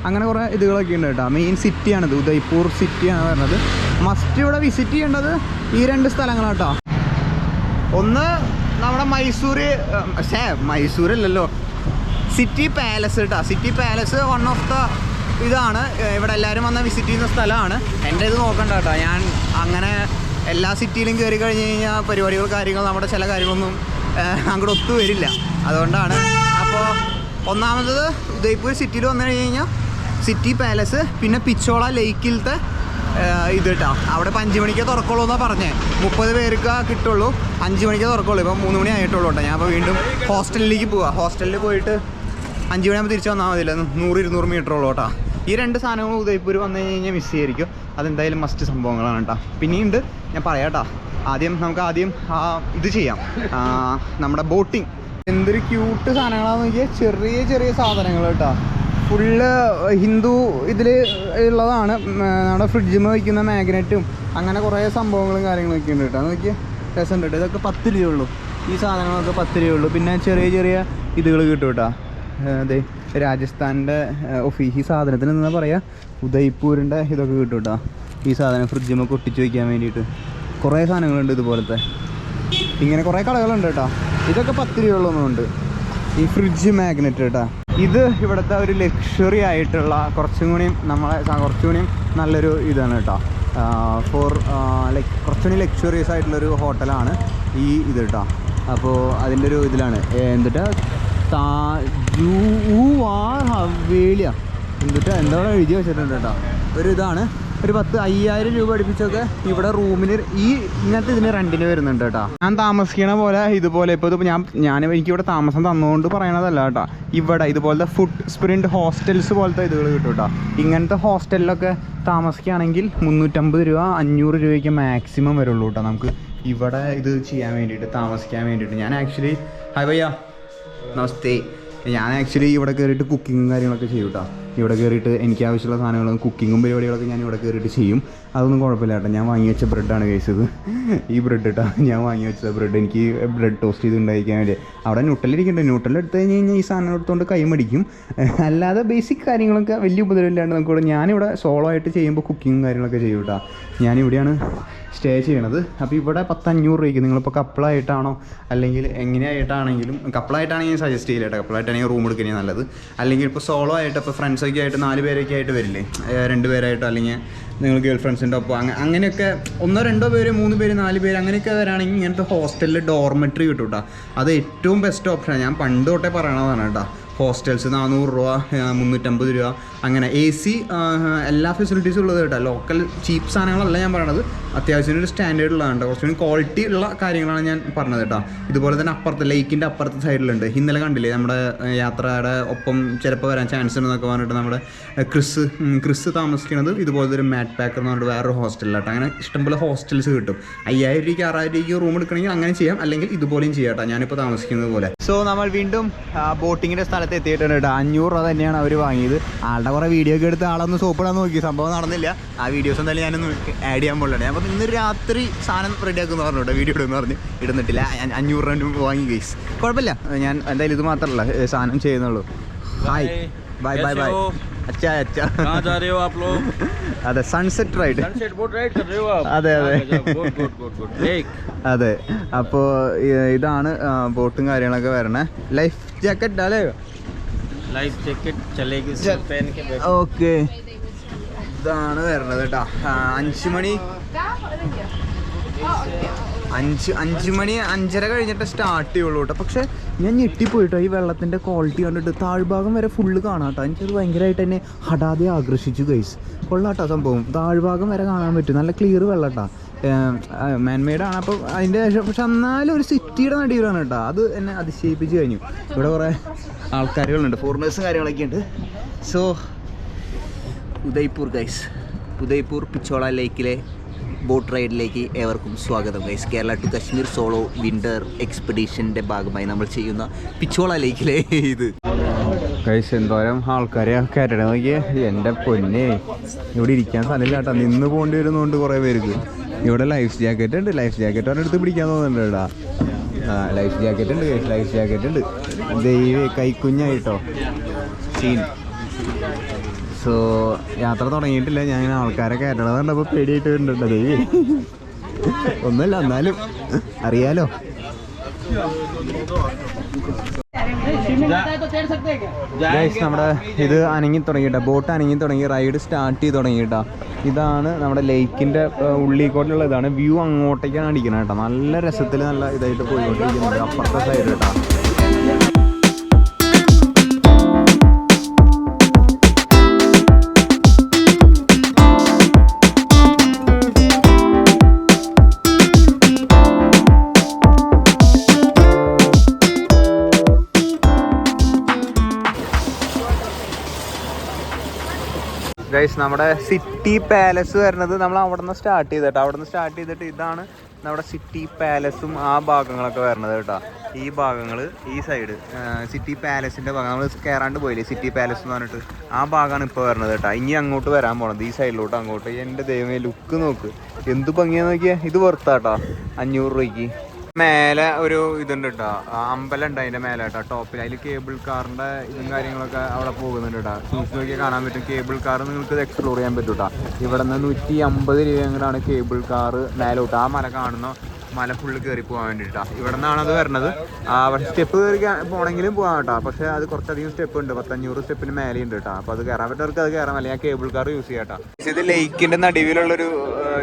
അങ്ങനെ കുറേ ഇതുകളൊക്കെ ഉണ്ട് കേട്ടോ. മെയിൻ സിറ്റിയാണിത്, ഉദയ്പൂർ സിറ്റിയാണ് പറഞ്ഞത്. മസ്റ്റ് ഇവിടെ വിസിറ്റ് ചെയ്യേണ്ടത് ഈ 2 സ്ഥലങ്ങളാണ് കേട്ടോ. ഒന്ന് നമ്മുടെ മൈസൂരല്ലല്ലോ, സിറ്റി പാലസ് കേട്ടോ. City palace one of the ഇതാണ്, ഇവിടെ എല്ലാവരും വന്നാൽ വിസിറ്റ് ചെയ്യുന്ന സ്ഥലമാണ്. എൻ്റെ ഇത് നോക്കണ്ട കേട്ടോ, ഞാൻ അങ്ങനെ എല്ലാ സിറ്റിയിലും കയറി കഴിഞ്ഞ് കഴിഞ്ഞാൽ പരിപാടികൾ കാര്യങ്ങൾ നമ്മുടെ ചില കാര്യങ്ങളൊന്നും അങ്ങോട്ട് ഒത്തു വരില്ല. അതുകൊണ്ടാണ്. അപ്പോൾ ഒന്നാമത് ഉദയ്പൂർ സിറ്റിയിൽ വന്നു കഴിഞ്ഞ് കഴിഞ്ഞാൽ സിറ്റി പാലസ്, പിന്നെ പിച്ചോള ലേക്കിലത്തെ ഇത് കേട്ടോ. അവിടെ 5 മണിക്ക് തുറക്കുള്ളൂ എന്നാണ് പറഞ്ഞത്. 30 പേർക്ക് കിട്ടുള്ളൂ, 5 മണിക്ക് തുറക്കുള്ളൂ. ഇപ്പം 3 മണി ആയിട്ടുള്ളൂ കേട്ടോ. ഞാൻ അപ്പോൾ വീണ്ടും ഹോസ്റ്റലിലേക്ക് പോവാം. ഹോസ്റ്റലിൽ പോയിട്ട് 5 മണിയാകുമ്പോൾ തിരിച്ച് വന്നാൽ മതിയില്ല. 100-200 മീറ്റർ ഉള്ളൂ കേട്ടോ. ഈ 2 സാധനങ്ങളും ഉദയ്പൂർ വന്നു കഴിഞ്ഞാൽ മിസ് ചെയ്യായിരിക്കും. അതെന്തായാലും മസ്റ്റ് സംഭവങ്ങളാണ് കേട്ടോ. പിന്നെയുണ്ട്, ഞാൻ പറയാം കേട്ടോ. നമുക്ക് ആദ്യം ഇത് ചെയ്യാം, നമ്മുടെ ബോട്ടിങ്. എന്തൊരു ക്യൂട്ട് സാധനങ്ങളാണെന്ന് നോക്കിയാൽ, ചെറിയ ചെറിയ സാധനങ്ങൾ കേട്ടോ. ഫുള്ള് ഹിന്ദു ഇതിൽ ഉള്ളതാണ്. നമ്മുടെ ഫ്രിഡ്ജിൽ വയ്ക്കുന്ന മാഗ്നറ്റും അങ്ങനെ കുറേ സംഭവങ്ങളും കാര്യങ്ങളൊക്കെ ഉണ്ട് കേട്ടോ. നോക്കിയാൽ രസമുണ്ട് കേട്ടോ. ഇതൊക്കെ 10 രൂപയുള്ളൂ. ഈ സാധനങ്ങളൊക്കെ 10 രൂപയുള്ളൂ. പിന്നെ ചെറിയ ചെറിയ ഇതുകൾ കിട്ടും കേട്ടോ. അതെ, രാജസ്ഥാൻ്റെ ഈ സാധനത്തിന് എന്താ പറയുക, ഉദയ്പൂരിൻ്റെ ഇതൊക്കെ കിട്ടും കേട്ടോ. ഈ സാധനം ഫ്രിഡ്ജിൽ ഒട്ടിച്ച് വയ്ക്കാൻ വേണ്ടിയിട്ട് കുറേ സാധനങ്ങളുണ്ട് ഇതുപോലത്തെ. ഇങ്ങനെ കുറേ കടകളുണ്ട് കേട്ടോ. ഇതൊക്കെ 10 രൂപയുള്ളൊന്നുമുണ്ട്. ഈ ഫ്രിഡ്ജ് മാഗ്നറ്റ് കേട്ടോ. ഇത് ഇവിടുത്തെ ഒരു ലക്ഷറി ആയിട്ടുള്ള കുറച്ചും കൂടിയും നല്ലൊരു ഇതാണ് കേട്ടോ. കുറച്ചുകൂടി ലക്ഷറിയസ് ആയിട്ടുള്ളൊരു ഹോട്ടലാണ് ഈ ഇത് കേട്ടോ. അപ്പോൾ അതിൻ്റെ ഒരു ഇതിലാണ് എന്നിട്ട് ഹവേലിയ എന്നിട്ട് എന്താ എഴുതി വെച്ചിട്ടുണ്ട് കേട്ടോ. ഒരു ഇതാണ്, ഒരു 5000 രൂപ അടുപ്പിച്ചൊക്കെ ഇവിടെ റൂമിന് ഇങ്ങനത്തെ ഇതിന് റെൻറ്റിന് വരുന്നുണ്ട് കേട്ടോ. ഞാൻ താമസിക്കണ പോലെ ഇതുപോലെ ഇപ്പോൾ എനിക്കിവിടെ താമസം തന്നുകൊണ്ട് പറയണതല്ല കേട്ടോ. ഇവിടെ ഇതുപോലത്തെ ഫുഡ് സ്പ്രിൻറ്റ് ഹോസ്റ്റൽസ് പോലത്തെ ഇതുകൾ കിട്ടും കേട്ടോ. ഇങ്ങനത്തെ ഹോസ്റ്റലിലൊക്കെ താമസിക്കുകയാണെങ്കിൽ 350 രൂപ 500 രൂപയ്ക്ക് മാക്സിമം വരുള്ളൂ കേട്ടോ നമുക്ക് ഇവിടെ ഇത് ചെയ്യാൻ വേണ്ടിയിട്ട്, താമസിക്കാൻ വേണ്ടിയിട്ട്. ഞാൻ ആക്ച്വലി ഹായ് ഭയ്യ നമസ്തേ. ഞാൻ ആക്ച്വലി ഇവിടെ കയറിയിട്ട് കുക്കിങ്ങും കാര്യങ്ങളൊക്കെ ചെയ്യും കേട്ടോ. ഇവിടെ കയറിയിട്ട് എനിക്ക് ആവശ്യമുള്ള സാധനങ്ങളും കുക്കിങ്ങും പരിപാടികളൊക്കെ ഞാൻ ഇവിടെ കയറിയിട്ട് ചെയ്യും. അതൊന്നും കുഴപ്പമില്ല കേട്ടോ. ഞാൻ വാങ്ങി വെച്ച ബ്രെഡാണ് കഴിച്ചത്. ഈ ബ്രെഡ് കേട്ടോ, ഞാൻ വാങ്ങി വെച്ച ബ്രെഡ്. എനിക്ക് ബ്രെഡ് ടോസ്റ്റ് ചെയ്ത് ഉണ്ടായിരിക്കാൻ വേണ്ടി. അവിടെ ന്യൂട്രലിരിക്കട്ടെ, ന്യൂട്രൽ എടുത്തു കഴിഞ്ഞ് കഴിഞ്ഞാൽ ഈ സാധനം എടുത്തുകൊണ്ട് കൈ മടിക്കും. അല്ലാതെ ബേസിക് കാര്യങ്ങളൊക്കെ വലിയ ഉപദ്രവമില്ലാണ്ട് നമുക്കിവിടെ, ഞാനിവിടെ സോളോ ആയിട്ട് ചെയ്യുമ്പോൾ കുക്കിങ്ങും കാര്യങ്ങളൊക്കെ ചെയ്യും കേട്ടോ. ഞാനിവിടെയാണ് സ്റ്റേ ചെയ്യണത്. അപ്പോൾ ഇവിടെ 500 രൂപയ്ക്ക് നിങ്ങളിപ്പോൾ കപ്പിളായിട്ടാണോ അല്ലെങ്കിൽ എങ്ങനെയായിട്ടാണെങ്കിലും, കപ്പിളായിട്ടാണെങ്കിൽ സജസ്റ്റ് ചെയ്യില്ല കേട്ടോ. കപ്പിളായിട്ടാണെങ്കിൽ റൂം എടുക്കുന്നതാണ് നല്ലത്. അല്ലെങ്കിൽ ഇപ്പോൾ സോളോ ആയിട്ട്, ഇപ്പോൾ ഫ്രണ്ട്സൊക്കെ ആയിട്ട് 4 പേരൊക്കെ ആയിട്ട് വരില്ലേ, 2 പേരായിട്ടോ അല്ലെങ്കിൽ നിങ്ങൾ ഗേൾ ഫ്രണ്ട്സിൻ്റെ ഒപ്പം അങ്ങനെയൊക്കെ 1 2 പേര് 3 പേര് 4 പേര് അങ്ങനെയൊക്കെ വരാണെങ്കിൽ ഇങ്ങനത്തെ ഹോസ്റ്റലിൽ ഡോർമെട്രി കിട്ടും കേട്ടോ. അത് ഏറ്റവും ബെസ്റ്റ് ഓപ്ഷനാണ്. ഞാൻ പണ്ട് തൊട്ടേ പറയണതാണ് കേട്ടോ. ഹോസ്റ്റൽസ് 400 രൂപ 350 രൂപ അങ്ങനെ AC എല്ലാ ഫെസിലിറ്റീസും ഉള്ളത് കേട്ടോ. ലോക്കൽ ചീപ്പ് സാധനങ്ങളല്ല ഞാൻ പറയണത്, അത്യാവശ്യം ഒരു സ്റ്റാൻഡേർഡ് ഉള്ളതാണ്, കുറച്ചുകൂടി ക്വാളിറ്റി ഉള്ള കാര്യങ്ങളാണ് ഞാൻ പറഞ്ഞത് കേട്ടോ. ഇതുപോലെ തന്നെ അപ്പുറത്ത് ലേക്കിൻ്റെ അപ്പുറത്തെ സൈഡിലുണ്ട്, ഇന്നലെ കണ്ടില്ലേ നമ്മുടെ യാത്രയുടെ ഒപ്പം ചിലപ്പോൾ വരാൻ ചാൻസ് ഉണ്ടെന്നൊക്കെ പറഞ്ഞിട്ട് നമ്മുടെ ക്രിസ് താമസിക്കുന്നത് ഇതുപോലത്തെ ഒരു മാറ്റ് പാക്കർ എന്ന് പറഞ്ഞിട്ട് വേറൊരു ഹോസ്റ്റലിലാട്ടോ. അങ്ങനെ ഇഷ്ടംപോലെ ഹോസ്റ്റൽസ് കിട്ടും. 5000 രൂപയ്ക്ക് 6000 രൂപയ്ക്ക് റൂം എടുക്കണമെങ്കിൽ അങ്ങനെ ചെയ്യാം, അല്ലെങ്കിൽ ഇതുപോലെയും ചെയ്യാം കേട്ടോ, ഞാനിപ്പോൾ താമസിക്കുന്നത് പോലെ. സോ നമ്മൾ വീണ്ടും ബോട്ടിങ്ങിൻ്റെ സ്ഥലത്ത് എത്തിയിട്ടുണ്ട് കേട്ടോ. 500 രൂപ തന്നെയാണ് അവർ വാങ്ങിയത്. ആളുടെ കുറേ വീഡിയോ ഒക്കെ എടുത്ത് ആളൊന്ന് സോപ്പിടാൻ നോക്കി, സംഭവം നടന്നില്ല. ആ വീഡിയോസ് എന്തായാലും ഞാനൊന്ന് ആഡ് ചെയ്യാൻ പോലുണ്ട്. ഞാൻ അപ്പോൾ ഇന്ന് രാത്രി സാധനം റെഡിയാക്കുമെന്ന് പറഞ്ഞു കേട്ടോ, വീഡിയോ ഇടുമെന്ന് പറഞ്ഞ് ഇടുന്നിട്ടില്ല. 500 രൂപ വാങ്ങി ഗൈസ്, കുഴപ്പമില്ല. ഞാൻ എന്തായാലും ഇത് മാത്രമല്ല സാധനം ചെയ്യുന്നുള്ളൂ. Hi bye bye bye. अच्छा अच्छा कहाँ जा रहे हो आप लोग? അതെ sunset ride, sunset boat ride कर रहे हो आप? അതെ അതെ गुड लेक. അതെ. അപ്പോൾ ഇതാണ് ബോട്ടും കാര്യങ്ങളൊക്കെ വരണേ. ലൈഫ് ജാക്കറ്റ് അല്ലേ? लाइफ जैकेट चलेगी पहन के. ഓക്കെ, ഇതാണ് വരണത് കേട്ടോ. 5 മണി 5:30 കഴിഞ്ഞിട്ട് സ്റ്റാർട്ട് ചെയ്യുള്ളൂ കേട്ടോ. പക്ഷേ ഞാൻ ഞെട്ടിപ്പോയിട്ടോ ഈ വെള്ളത്തിൻ്റെ ക്വാളിറ്റി കണ്ടിട്ട്. താഴ്ഭാഗം വരെ ഫുള്ള് കാണാം കേട്ടോ. എനിക്കത് ഭയങ്കരമായിട്ട് തന്നെ ഹഠാതെ ആകർഷിച്ചു ഗൈസ്. കൊള്ളാട്ടോ സംഭവം, താഴ്ഭാഗം വരെ കാണാൻ പറ്റും. നല്ല ക്ലിയർ വെള്ളം കേട്ടോ, മാൻമെയ്ഡാണ്. അപ്പോൾ അതിൻ്റെ ശേഷം പക്ഷെ എന്നാലും ഒരു സിറ്റിയുടെ നടുവിലാണ് കേട്ടോ. അത് എന്നെ അതിശയിപ്പിച്ച് കഴിഞ്ഞു. ഇവിടെ കുറേ ആൾക്കാരുകളുണ്ട്, ഫോറിനേഴ്സും കാര്യങ്ങളൊക്കെ ഉണ്ട്. സോ ഉദയ്പൂർ ഗൈസ്, ഉദയ്പൂർ പിച്ചോള ലേക്കിലെ ബോട്ട് റൈഡിലേക്ക് ഏവർക്കും സ്വാഗതം guys. Kerala to Kashmir solo winter എക്സ്പെഡീഷൻ്റെ ഭാഗമായി നമ്മൾ ചെയ്യുന്ന പിച്ചോള ലേക്കിലെ ഇത് ഗൈസ്. എന്തോരം ആൾക്കാരെ കയറ്റണം നോക്കിയേ, എൻ്റെ പൊന്നെ. ഇവിടെ ഇരിക്കാൻ സ്ഥലമില്ല കേട്ടോ, നിന്ന് പോകേണ്ടി വരുന്നതുകൊണ്ട് കുറേ പേർക്ക്. ഇവിടെ ലൈഫ് ജാക്കറ്റ് ഉണ്ട്, ലൈഫ് ജാക്കറ്റ് പറഞ്ഞ എടുത്ത് പിടിക്കാൻ തോന്നുന്നുണ്ട് കേട്ടോ. ലൈഫ് ജാക്കറ്റ് ഉണ്ട് ഗൈസ്, ലൈഫ് ജാക്കറ്റ് ഉണ്ട്. ദൈവേ കൈക്കുഞ്ഞായിട്ടോ സീൻ. സോ യാത്ര തുടങ്ങിയിട്ടില്ല, ഞാൻ ആൾക്കാരെ കയറ്റണത് കണ്ടപ്പോൾ പേടിയായിട്ട് വരുന്നുണ്ട്. ദൈവേ ഒന്നുമില്ല, എന്നാലും അറിയാലോ. നമ്മുടെ ഇത് അനങ്ങി തുടങ്ങിയിട്ടാ, ബോട്ട് അനങ്ങി തുടങ്ങി, റൈഡ് സ്റ്റാർട്ട് ചെയ്ത് തുടങ്ങിയിട്ടാ. ഇതാണ് നമ്മുടെ ലേക്കിൻ്റെ ഉള്ളിക്കോട്ടുള്ള ഇതാണ് വ്യൂ. അങ്ങോട്ടേക്കാണ് അടിക്കുന്നത് കേട്ടോ. നല്ല രസത്തിൽ നല്ല ഇതായിട്ട് പോയിക്കൊണ്ടിരിക്കുന്നുണ്ട് അപ്പുറത്തെ സൈഡ് കേട്ടോ. ഗൈസ് നമ്മുടെ സിറ്റി പാലസ് വരുന്നത് നമ്മൾ അവിടെ നിന്ന് സ്റ്റാർട്ട് ചെയ്തിട്ട്, ഇതാണ് നമ്മുടെ സിറ്റി പാലസും ആ ഭാഗങ്ങളൊക്കെ വരുന്നത് കേട്ടോ. ഈ ഭാഗങ്ങൾ, ഈ സൈഡ് സിറ്റി പാലസിൻ്റെ ഭാഗം നമ്മൾ കയറാണ്ട് പോയില്ലേ, സിറ്റി പാലസ് എന്ന് പറഞ്ഞിട്ട് ആ ഭാഗമാണ് ഇപ്പോൾ വരുന്നത് കേട്ടോ. ഇനി അങ്ങോട്ട് വരാൻ പോണത് ഈ സൈഡിലോട്ട് അങ്ങോട്ട്. എൻ്റെ ദൈവമേ ലുക്ക് നോക്ക്, എന്ത് ഭംഗിയാന്ന് നോക്കിയാൽ. ഇത് വെറുത്താട്ടോ 500 രൂപയ്ക്ക്. മേലെ ഒരു ഇതുണ്ട് കേട്ടോ, അമ്പലം ഉണ്ട് അതിൻ്റെ മേലെ കേട്ടോ, ടോപ്പിൽ. അതിൽ കേബിൾ കാറിൻ്റെ ഇതും കാര്യങ്ങളൊക്കെ അവിടെ പോകുന്നുണ്ട് കേട്ടോ. സൂക്ഷിച്ച് നോക്കിയാൽ കാണാൻ പറ്റും. കേബിൾ കാർ നിങ്ങൾക്ക് ഇത് എക്സ്പ്ലോർ ചെയ്യാൻ പറ്റും കേട്ടോ. ഇവിടെ നിന്ന് 150 രൂപ എങ്ങനെയാണ് കേബിൾ കാറ് മേലോട്ട്. ആ മല കാണുന്ന മല ഫുള്ള് കയറി പോകാൻ വേണ്ടിയിട്ടാണ്. ഇവിടെ നിന്നാണ് അത് വരുന്നത്. പക്ഷേ സ്റ്റെപ്പ് കയറി പോകണമെങ്കിലും പോകാം കേട്ടോ. പക്ഷേ അത് കുറച്ചധികം സ്റ്റെപ്പ് ഉണ്ട്, 500 സ്റ്റെപ്പിന് മേലെ ഉണ്ട് കേട്ടോ. അപ്പോൾ അത് കയറാൻ പറ്റുന്നവർക്ക് അത് കയറാം, അല്ലെങ്കിൽ കേബിൾ കാർ യൂസ് ചെയ്യാം കേട്ടോ. ഇത് ലേക്കിൻ്റെ നടുവിലുള്ളൊരു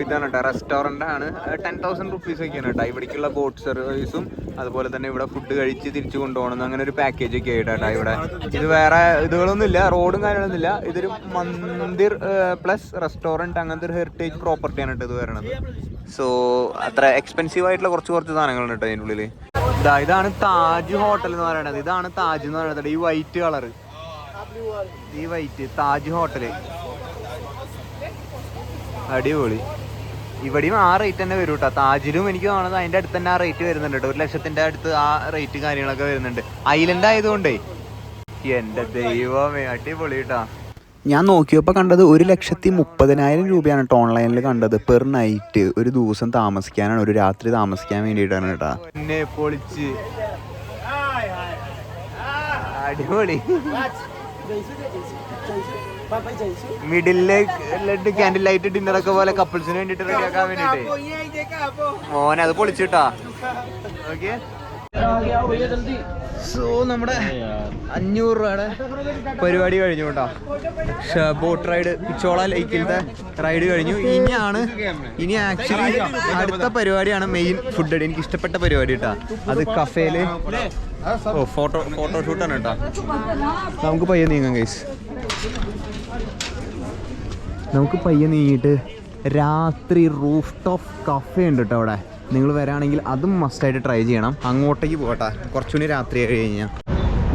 ഇതാണ് കേട്ടോ, റെസ്റ്റോറൻ്റ് ആണ്. 10,000 റുപ്പീസ് ഒക്കെയാണ് കേട്ടോ. ഇവിടേക്കുള്ള ബോട്ട് സർവീസും അതുപോലെ തന്നെ ഇവിടെ ഫുഡ് കഴിച്ച് തിരിച്ചു കൊണ്ടുപോകണം, അങ്ങനെ ഒരു പാക്കേജ് ഒക്കെ ആയിട്ടാ ഇവിടെ. ഇത് വേറെ ഇതുകളൊന്നുമില്ല, റോഡും കാര്യങ്ങളൊന്നുമില്ല. ഇതൊരു മന്ദിർ പ്ലസ് റെസ്റ്റോറൻറ്റ്, അങ്ങനത്തെ ഒരു ഹെറിറ്റേജ് പ്രോപ്പർട്ടിയാണ് കേട്ടോ ഇത് വരുന്നത്. സോ അത്ര എക്സ്പെൻസീവ് ആയിട്ടുള്ള കുറച്ച് സാധനങ്ങളുണ്ട് കേട്ടോ അതിൻ്റെ ഉള്ളിൽ. ഇതാണ് താജ് ഹോട്ടൽ എന്ന് പറയുന്നത്. ഇതാണ് താജ് എന്ന് പറയുന്നത്. ഈ വൈറ്റ് കളറ്, ഈ വൈറ്റ് താജ് ഹോട്ടല് അടിപൊളി. ഇവിടെയും ആ റേറ്റ് തന്നെ വരും കേട്ടോ. താജിലും എനിക്ക് തോന്നുന്നത് അതിൻ്റെ അടുത്ത് തന്നെ ആ റേറ്റ് വരുന്നുണ്ട് കേട്ടോ. 1 ലക്ഷത്തിൻ്റെ അടുത്ത് ആ റേറ്റ് കാര്യങ്ങളൊക്കെ വരുന്നുണ്ട്. ഐലൻഡ് ആയതുകൊണ്ടേ എൻ്റെ ദൈവമേ അടിപൊളി കേട്ടോ. ഞാൻ നോക്കിയപ്പോൾ കണ്ടത് 1,30,000 രൂപയാണ് കേട്ടോ ഓൺലൈനിൽ കണ്ടത് പെർ നൈറ്റ്. ഒരു ദിവസം താമസിക്കാനാണ്, ഒരു രാത്രി താമസിക്കാൻ വേണ്ടിയിട്ടാണ് കേട്ടോ. എന്നെ പൊളിച്ച് അടിപൊളി. മിഡിലേക്ക് ക്യാൻഡിൽ ലൈറ്റ് ഡിന്നറൊക്കെ പോലെ കപ്പിൾസിന് വേണ്ടിയിട്ട് റെഡിയാക്കാൻ വേണ്ടിയിട്ട് മോനെ അത് പൊളിച്ചിട്ടാ. ഓക്കെ, സോ നമ്മുടെ 500 രൂപയുടെ പരിപാടി കഴിഞ്ഞു കേട്ടോ. ബോട്ട് റൈഡ് പിച്ചോള ലേക്കിലത്തെ റൈഡ് കഴിഞ്ഞു. ഇനി ആക്ച്വലി അടുത്ത പരിപാടിയാണ് മെയിൻ ഫുഡ് റൈഡ്. എനിക്ക് ഇഷ്ടപ്പെട്ട പരിപാടി കേട്ടോ. അത് കഫേല് ഫോട്ടോഷൂട്ടാണ് കേട്ടോ. നമുക്ക് പയ്യെ നീങ്ങാം ഗൈസ്. നമുക്ക് പയ്യെ നീങ്ങിയിട്ട് രാത്രി റൂഫ് ടോപ്പ് കഫേ ഉണ്ട് കേട്ടോ അവിടെ. നിങ്ങൾ വരാണെങ്കിൽ അതും മസ്റ്റായിട്ട് ട്രൈ ചെയ്യണം. അങ്ങോട്ടേക്ക് പോകട്ടെ, കുറച്ചുകൂടി രാത്രി ആയി കഴിഞ്ഞാൽ.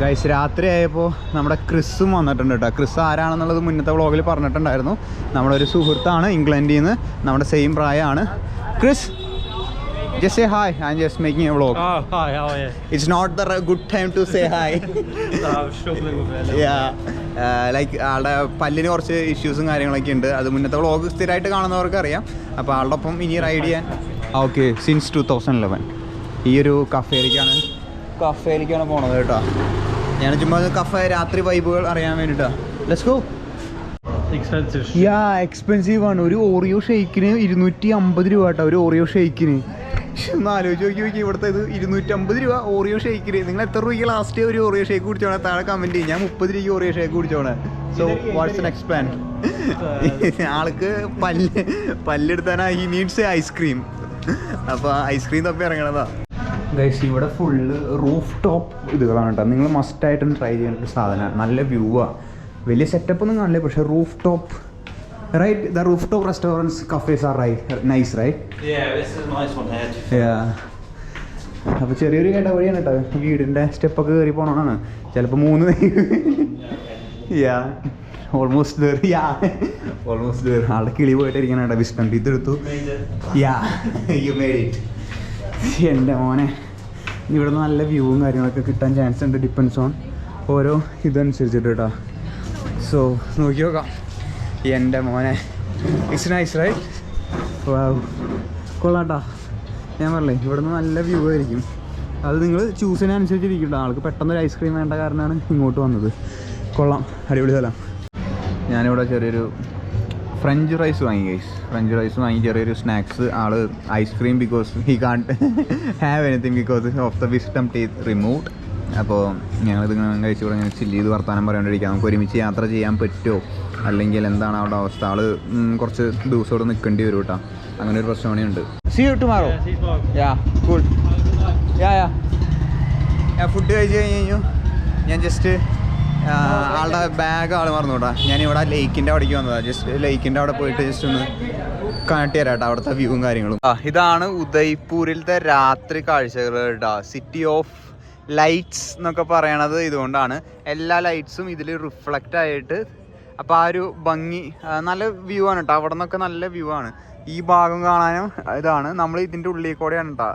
ഗൈസ്, രാത്രി ആയപ്പോൾ നമ്മുടെ ക്രിസും വന്നിട്ടുണ്ട് കേട്ടോ. ക്രിസ് ആരാണെന്നുള്ളത് മുന്നത്തെ വ്ളോഗിൽ പറഞ്ഞിട്ടുണ്ടായിരുന്നു. നമ്മുടെ ഒരു സുഹൃത്താണ്, ഇംഗ്ലണ്ടിൽ നിന്ന്, നമ്മുടെ സെയിം പ്രായമാണ്. Chris, just say hi. I'm just making a vlog. Oh, hi, how are you? It's not the good time to say hi. I'm struggling with it. Yeah. Like ആളുടെ പല്ലിന് കുറച്ച് ഇഷ്യൂസും കാര്യങ്ങളൊക്കെ ഉണ്ട്. അത് മുന്നത്തെ വ്ളോഗ് സ്ഥിരമായിട്ട് കാണുന്നവർക്ക് അറിയാം. അപ്പോൾ ആളുടെ ഒപ്പം ഇനി റൈഡ് ചെയ്യാൻ ഓക്കെ സിൻസ് 2011 ഈ ഒരു കഫേയിലേക്കാണ് പോണത് കേട്ടോ. ഞാൻ ചുമ്മാ കഫേ രാത്രി വൈബുകൾ അറിയാൻ വേണ്ടിയിട്ടാണ്. Let's go. Expensive. എക്സ്പെൻസീവ് ആണ്. ഒരു ഓറിയോ ഷേക്കിന് 250 രൂപ കേട്ടോ, ഒരു ഓറിയോ ഷേക്കിന്. ഒന്ന് ആലോചിച്ച് നോക്കി ഇവിടുത്തെ ഇത് 250 രൂപ ഓറിയോ ഷേക്കിന്. നിങ്ങൾ എത്ര രൂപയ്ക്ക് ലാസ്റ്റ് ഒരു ഓറിയോ ഷേക്ക് കുടിച്ചോണേ? താഴെ കമൻറ്റ് ചെയ്യും. ഞാൻ 30 രൂപയ്ക്ക് ഓറിയോ ഷേക്ക് കുടിച്ചോണേ. So what's the next plan? ആൾക്ക് പല്ലെടുത്താനാ ഹി നീഡ്സ് ഐസ്ക്രീം. അപ്പോൾ ഐസ്ക്രീം തപ്പി ഇറങ്ങണതാ. ഗൈസ്, ഇവിടെ ഫുള്ള് റൂഫ് ടോപ്പ് ഇതുകളാണ് കേട്ടോ. നിങ്ങൾ മസ്റ്റായിട്ടും ട്രൈ ചെയ്യേണ്ട ഒരു സാധനമാണ്. നല്ല വ്യൂ ആണ്. വലിയ സെറ്റപ്പ് ഒന്നും കാണില്ല, പക്ഷേ roof top right. The roof top restaurants cafes are nice right? Yeah, this is a nice one here. അപ്പോൾ ചെറിയൊരു ഇടവഴിയാണ് കേട്ടോ. വീടിൻ്റെ സ്റ്റെപ്പൊക്കെ കയറി പോകണമെന്നാണ്. ചിലപ്പോൾ 3 ഓൾമോസ്റ്റ് ആളുടെ കിളി പോയിട്ട് ഇരിക്കണം കേട്ടോ. വിസ്ഡം ടീത്ത് എടുത്തു. You made it. എൻ്റെ മോനെ, ഇവിടെ നല്ല വ്യൂവും കാര്യങ്ങളൊക്കെ കിട്ടാൻ ചാൻസ് ഉണ്ട്. ഡിപ്പെൻസ് ഓൺ ഓരോ ഇതനുസരിച്ചിട്ട് കേട്ടോ. സോ നോക്കി നോക്കാം. എൻ്റെ മോനെ, ഇറ്റ്സ് നൈസ് റൈറ്റ്? കൊള്ളാട്ടാ. ഞാൻ പറഞ്ഞേ ഇവിടെ നിന്ന് നല്ല വ്യൂ ആയിരിക്കും. അത് നിങ്ങൾ ചൂസിനനുസരിച്ചിരിക്കട്ടോ. ആൾക്ക് പെട്ടെന്നൊരു ഐസ്ക്രീം വേണ്ട കാരണമാണ് ഇങ്ങോട്ട് വന്നത്. കൊള്ളാം, അടിപൊളി സ്ഥലം. ഞാനിവിടെ ചെറിയൊരു ഫ്രഞ്ച് റൈസ് വാങ്ങി ഗൈസ്. ഫ്രഞ്ച് റൈസ് വാങ്ങി, ചെറിയൊരു snacks. All ice cream because he can't have anything because of the wisdom teeth removed. അപ്പോൾ ഞങ്ങളിതിങ്ങനെ കഴിച്ചുകൂടെ ഇങ്ങനെ ചില്ല് ചെയ്ത് വർത്താനം പറയാണ്ടിരിക്കാം. നമുക്ക് ഒരുമിച്ച് യാത്ര ചെയ്യാൻ പറ്റുമോ, അല്ലെങ്കിൽ എന്താണ് അവിടെ അവസ്ഥ? ആൾ കുറച്ച് ദിവസം ഇവിടെ നിൽക്കേണ്ടി വരും കേട്ടോ. അങ്ങനെ ഒരു പ്രശ്നം ഉണ്ട്. See you tomorrow. Yeah, cool. ഞാൻ ഫുഡ് കഴിച്ച് കഴിഞ്ഞു. ഞാൻ ജസ്റ്റ് ആളുടെ ബാഗ് ആൾ മറന്നു കേട്ടോ. ഞാനിവിടെ ലേക്കിൻ്റെ അവിടേക്ക് വന്നതാണ്. ജസ്റ്റ് ലേക്കിൻ്റെ അവിടെ പോയിട്ട് ജസ്റ്റ് ഒന്ന് കാണിട്ട് തരാം കേട്ടോ അവിടുത്തെ വ്യൂവും കാര്യങ്ങളും. ഇതാണ് ഉദയ്പൂരിലത്തെ രാത്രി കാഴ്ചകൾ കേട്ടോ. സിറ്റി ഓഫ് ലൈറ്റ്സ് എന്നൊക്കെ പറയണത് ഇതുകൊണ്ടാണ്. എല്ലാ ലൈറ്റ്സും ഇതിൽ റിഫ്ലക്റ്റ് ആയിട്ട്, അപ്പോൾ ആ ഒരു ഭംഗി നല്ല വ്യൂ ആണ് കേട്ടോ. അവിടെ നിന്നൊക്കെ നല്ല വ്യൂ ആണ്. ഈ ഭാഗം കാണാനും ഇതാണ്. നമ്മൾ ഇതിൻ്റെ ഉള്ളിൽ കൂടെയാണ് കേട്ടോ,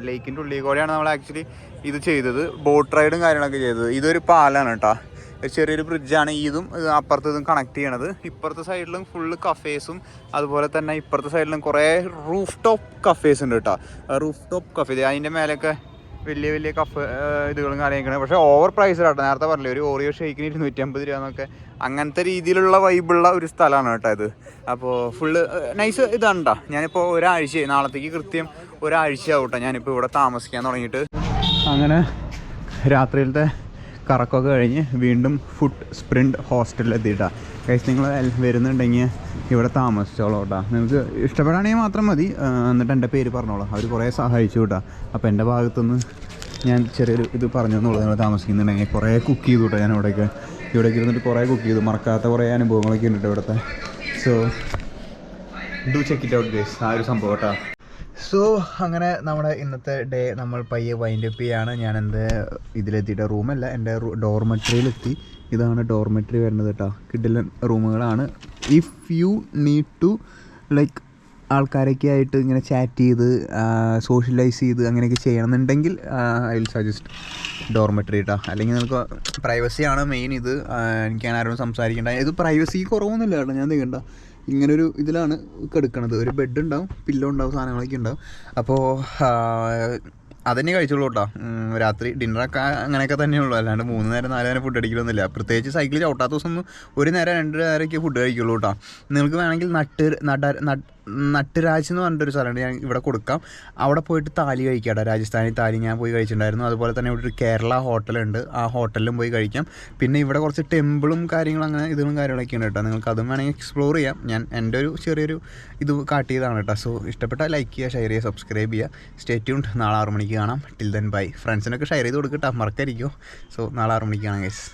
ലേക്കിൻ്റെ ഉള്ളിൽ കൂടെയാണ് നമ്മൾ ആക്ച്വലി ഇത് ചെയ്തത്. ബോട്ട് റൈഡും കാര്യങ്ങളൊക്കെ ചെയ്തത്. ഇതൊരു പാലാണ് കേട്ടോ, ഒരു ചെറിയൊരു ബ്രിഡ്ജാണ്. ഇതും അപ്പുറത്ത് ഇതും കണക്ട് ചെയ്യണത്. ഇപ്പുറത്തെ സൈഡിലും ഫുള്ള് കഫേസും, അതുപോലെ തന്നെ ഇപ്പുറത്തെ സൈഡിലും കുറേ റൂഫ് ടോപ്പ് കഫേസ് ഉണ്ട് കേട്ടോ. റൂഫ് ടോപ്പ് കഫേ അതിൻ്റെ മേലൊക്കെ വലിയ വലിയ ഇതുകളും കാര്യങ്ങളാണ്. പക്ഷേ ഓവർ പ്രൈസ് കേട്ടോ. നേരത്തെ പറഞ്ഞില്ലേ, ഒരു ഓറിയോ ഷേക്കിന് 250 രൂപ എന്നൊക്കെ. അങ്ങനത്തെ രീതിയിലുള്ള വൈബുള്ള ഒരു സ്ഥലമാണ് കേട്ടോ ഇത്. അപ്പോൾ ഫുള്ള് നൈസ് ഇതാണ് കേട്ടോ. ഞാനിപ്പോൾ ഒരാഴ്ചയായി, നാളത്തേക്ക് കൃത്യം ഒരാഴ്ചയാവും കേട്ടോ ഞാനിപ്പോൾ ഇവിടെ താമസിക്കാൻ തുടങ്ങിയിട്ട്. അങ്ങനെ രാത്രിയിലത്തെ കറക്കമൊക്കെ കഴിഞ്ഞ് വീണ്ടും ഫുഡ് സ്പ്രിൻറ്റ് ഹോസ്റ്റലിൽ എത്തിയിട്ടാണ്. കഴിച്ച് നിങ്ങൾ വരുന്നുണ്ടെങ്കിൽ ഇവിടെ താമസിച്ചോളൂ കേട്ടോ. നിങ്ങൾക്ക് ഇഷ്ടപ്പെടുകയാണെങ്കിൽ മാത്രം മതി. എന്നിട്ട് എൻ്റെ പേര് പറഞ്ഞോളാം. അവർ കുറേ സഹായിച്ചു കേട്ടോ. അപ്പോൾ എൻ്റെ ഭാഗത്തുനിന്ന് ഞാൻ ചെറിയൊരു ഇത് പറഞ്ഞു എന്നുള്ളത്. നിങ്ങൾ താമസിക്കുന്നുണ്ടെങ്കിൽ കുറേ കുക്ക് ചെയ്തു കേട്ടോ. ഞാൻ ഇവിടേക്ക് ഇരുന്നിട്ട് കുറേ കുക്ക് ചെയ്തു. മറക്കാത്ത കുറേ അനുഭവങ്ങളൊക്കെ ഉണ്ട് ഇവിടുത്തെ. So do check it out guys, ആ ഒരു സംഭവം കേട്ടോ. സോ അങ്ങനെ നമ്മുടെ ഇന്നത്തെ ഡേ നമ്മൾ പയ്യെ വൈൻഡ് അപ്പ് ചെയ്യാണ്. ഞാൻ എൻ്റെ ഇതിലെത്തിയിട്ട് റൂമല്ല, എൻ്റെ ഡോർമെട്രിയിലെത്തി. ഇതാണ് ഡോർമെട്രി വരുന്നത് കേട്ടോ. കിഡിലൻ റൂമുകളാണ്. If you need to like ആൾക്കാരൊക്കെ ആയിട്ട് ഇങ്ങനെ ചാറ്റ് ചെയ്ത് സോഷ്യലൈസ് ചെയ്ത് അങ്ങനെയൊക്കെ ചെയ്യണമെന്നുണ്ടെങ്കിൽ ഐ വിൽ സജസ്റ്റ് ഡോർമെട്രി കേട്ടോ. അല്ലെങ്കിൽ നമുക്ക് പ്രൈവസിയാണ് മെയിൻ. ഇത് എനിക്ക് ആരോടും സംസാരിക്കേണ്ട. ഇത് പ്രൈവസി കുറവൊന്നുമില്ല കേട്ടോ. ഞാൻ നീക്കണ്ട ഇങ്ങനൊരു ഇതിലാണ് കിടക്കണത്. ഒരു ബെഡ് ഉണ്ടാവും, പില്ലോ ഉണ്ടാവും, സാധനങ്ങളൊക്കെ ഉണ്ടാവും. അപ്പോൾ അതന്നെ കഴിച്ചോളൂ കേട്ടോ. രാത്രി ഡിന്നറൊക്കെ അങ്ങനെയൊക്കെ തന്നെയുള്ളൂ. അല്ലാണ്ട് 3 നേരം 4 നേരം ഫുഡ് അടിക്കലൊന്നുമില്ല. പ്രത്യേകിച്ച് സൈക്കിൾ ചവിട്ടാത്ത ദിവസമൊന്നും 1 നേരം 2 നേരമൊക്കെ ഫുഡ് കഴിക്കുള്ളൂ കേട്ടോ. നിങ്ങൾക്ക് വേണമെങ്കിൽ നട്ടുരാജ് എന്ന് പറഞ്ഞിട്ടൊരു സ്ഥലമുണ്ട്, ഞാൻ ഇവിടെ കൊടുക്കാം. അവിടെ പോയിട്ട് താലി കഴിക്കാം. രാജസ്ഥാനി താലി ഞാൻ പോയി കഴിച്ചിട്ടുണ്ടായിരുന്നു. അതുപോലെ തന്നെ ഇവിടെ ഒരു കേരള ഹോട്ടലുണ്ട്, ആ ഹോട്ടലിലും പോയി കഴിക്കാം. പിന്നെ ഇവിടെ കുറച്ച് ടെമ്പിളും കാര്യങ്ങളും അങ്ങനെ ഇതും കാര്യങ്ങളൊക്കെ ഉണ്ട് കേട്ടോ. നിങ്ങൾക്ക് അതും വേണമെങ്കിൽ എക്സ്പ്ലോർ ചെയ്യാം. ഞാൻ എൻ്റെ ഒരു ചെറിയൊരു ഇത് കാട്ടിയതാണ് കേട്ടോ. സോ ഇഷ്ടപ്പെട്ടാൽ ലൈക്ക് ചെയ്യുക, ഷെയർ ചെയ്യുക, സബ്സ്ക്രൈബ് ചെയ്യുക. Stay tuned. നാളെ 6 മണിക്ക് കാണാം. Till then bye. ഫ്രണ്ട്സിനൊക്കെ ഷെയർ ചെയ്ത് കൊടുക്കട്ടെ, മറക്കാതിരിക്കുമോ. സോ നാളെ 6 മണിക്ക് കാണാം ഗൈസ്.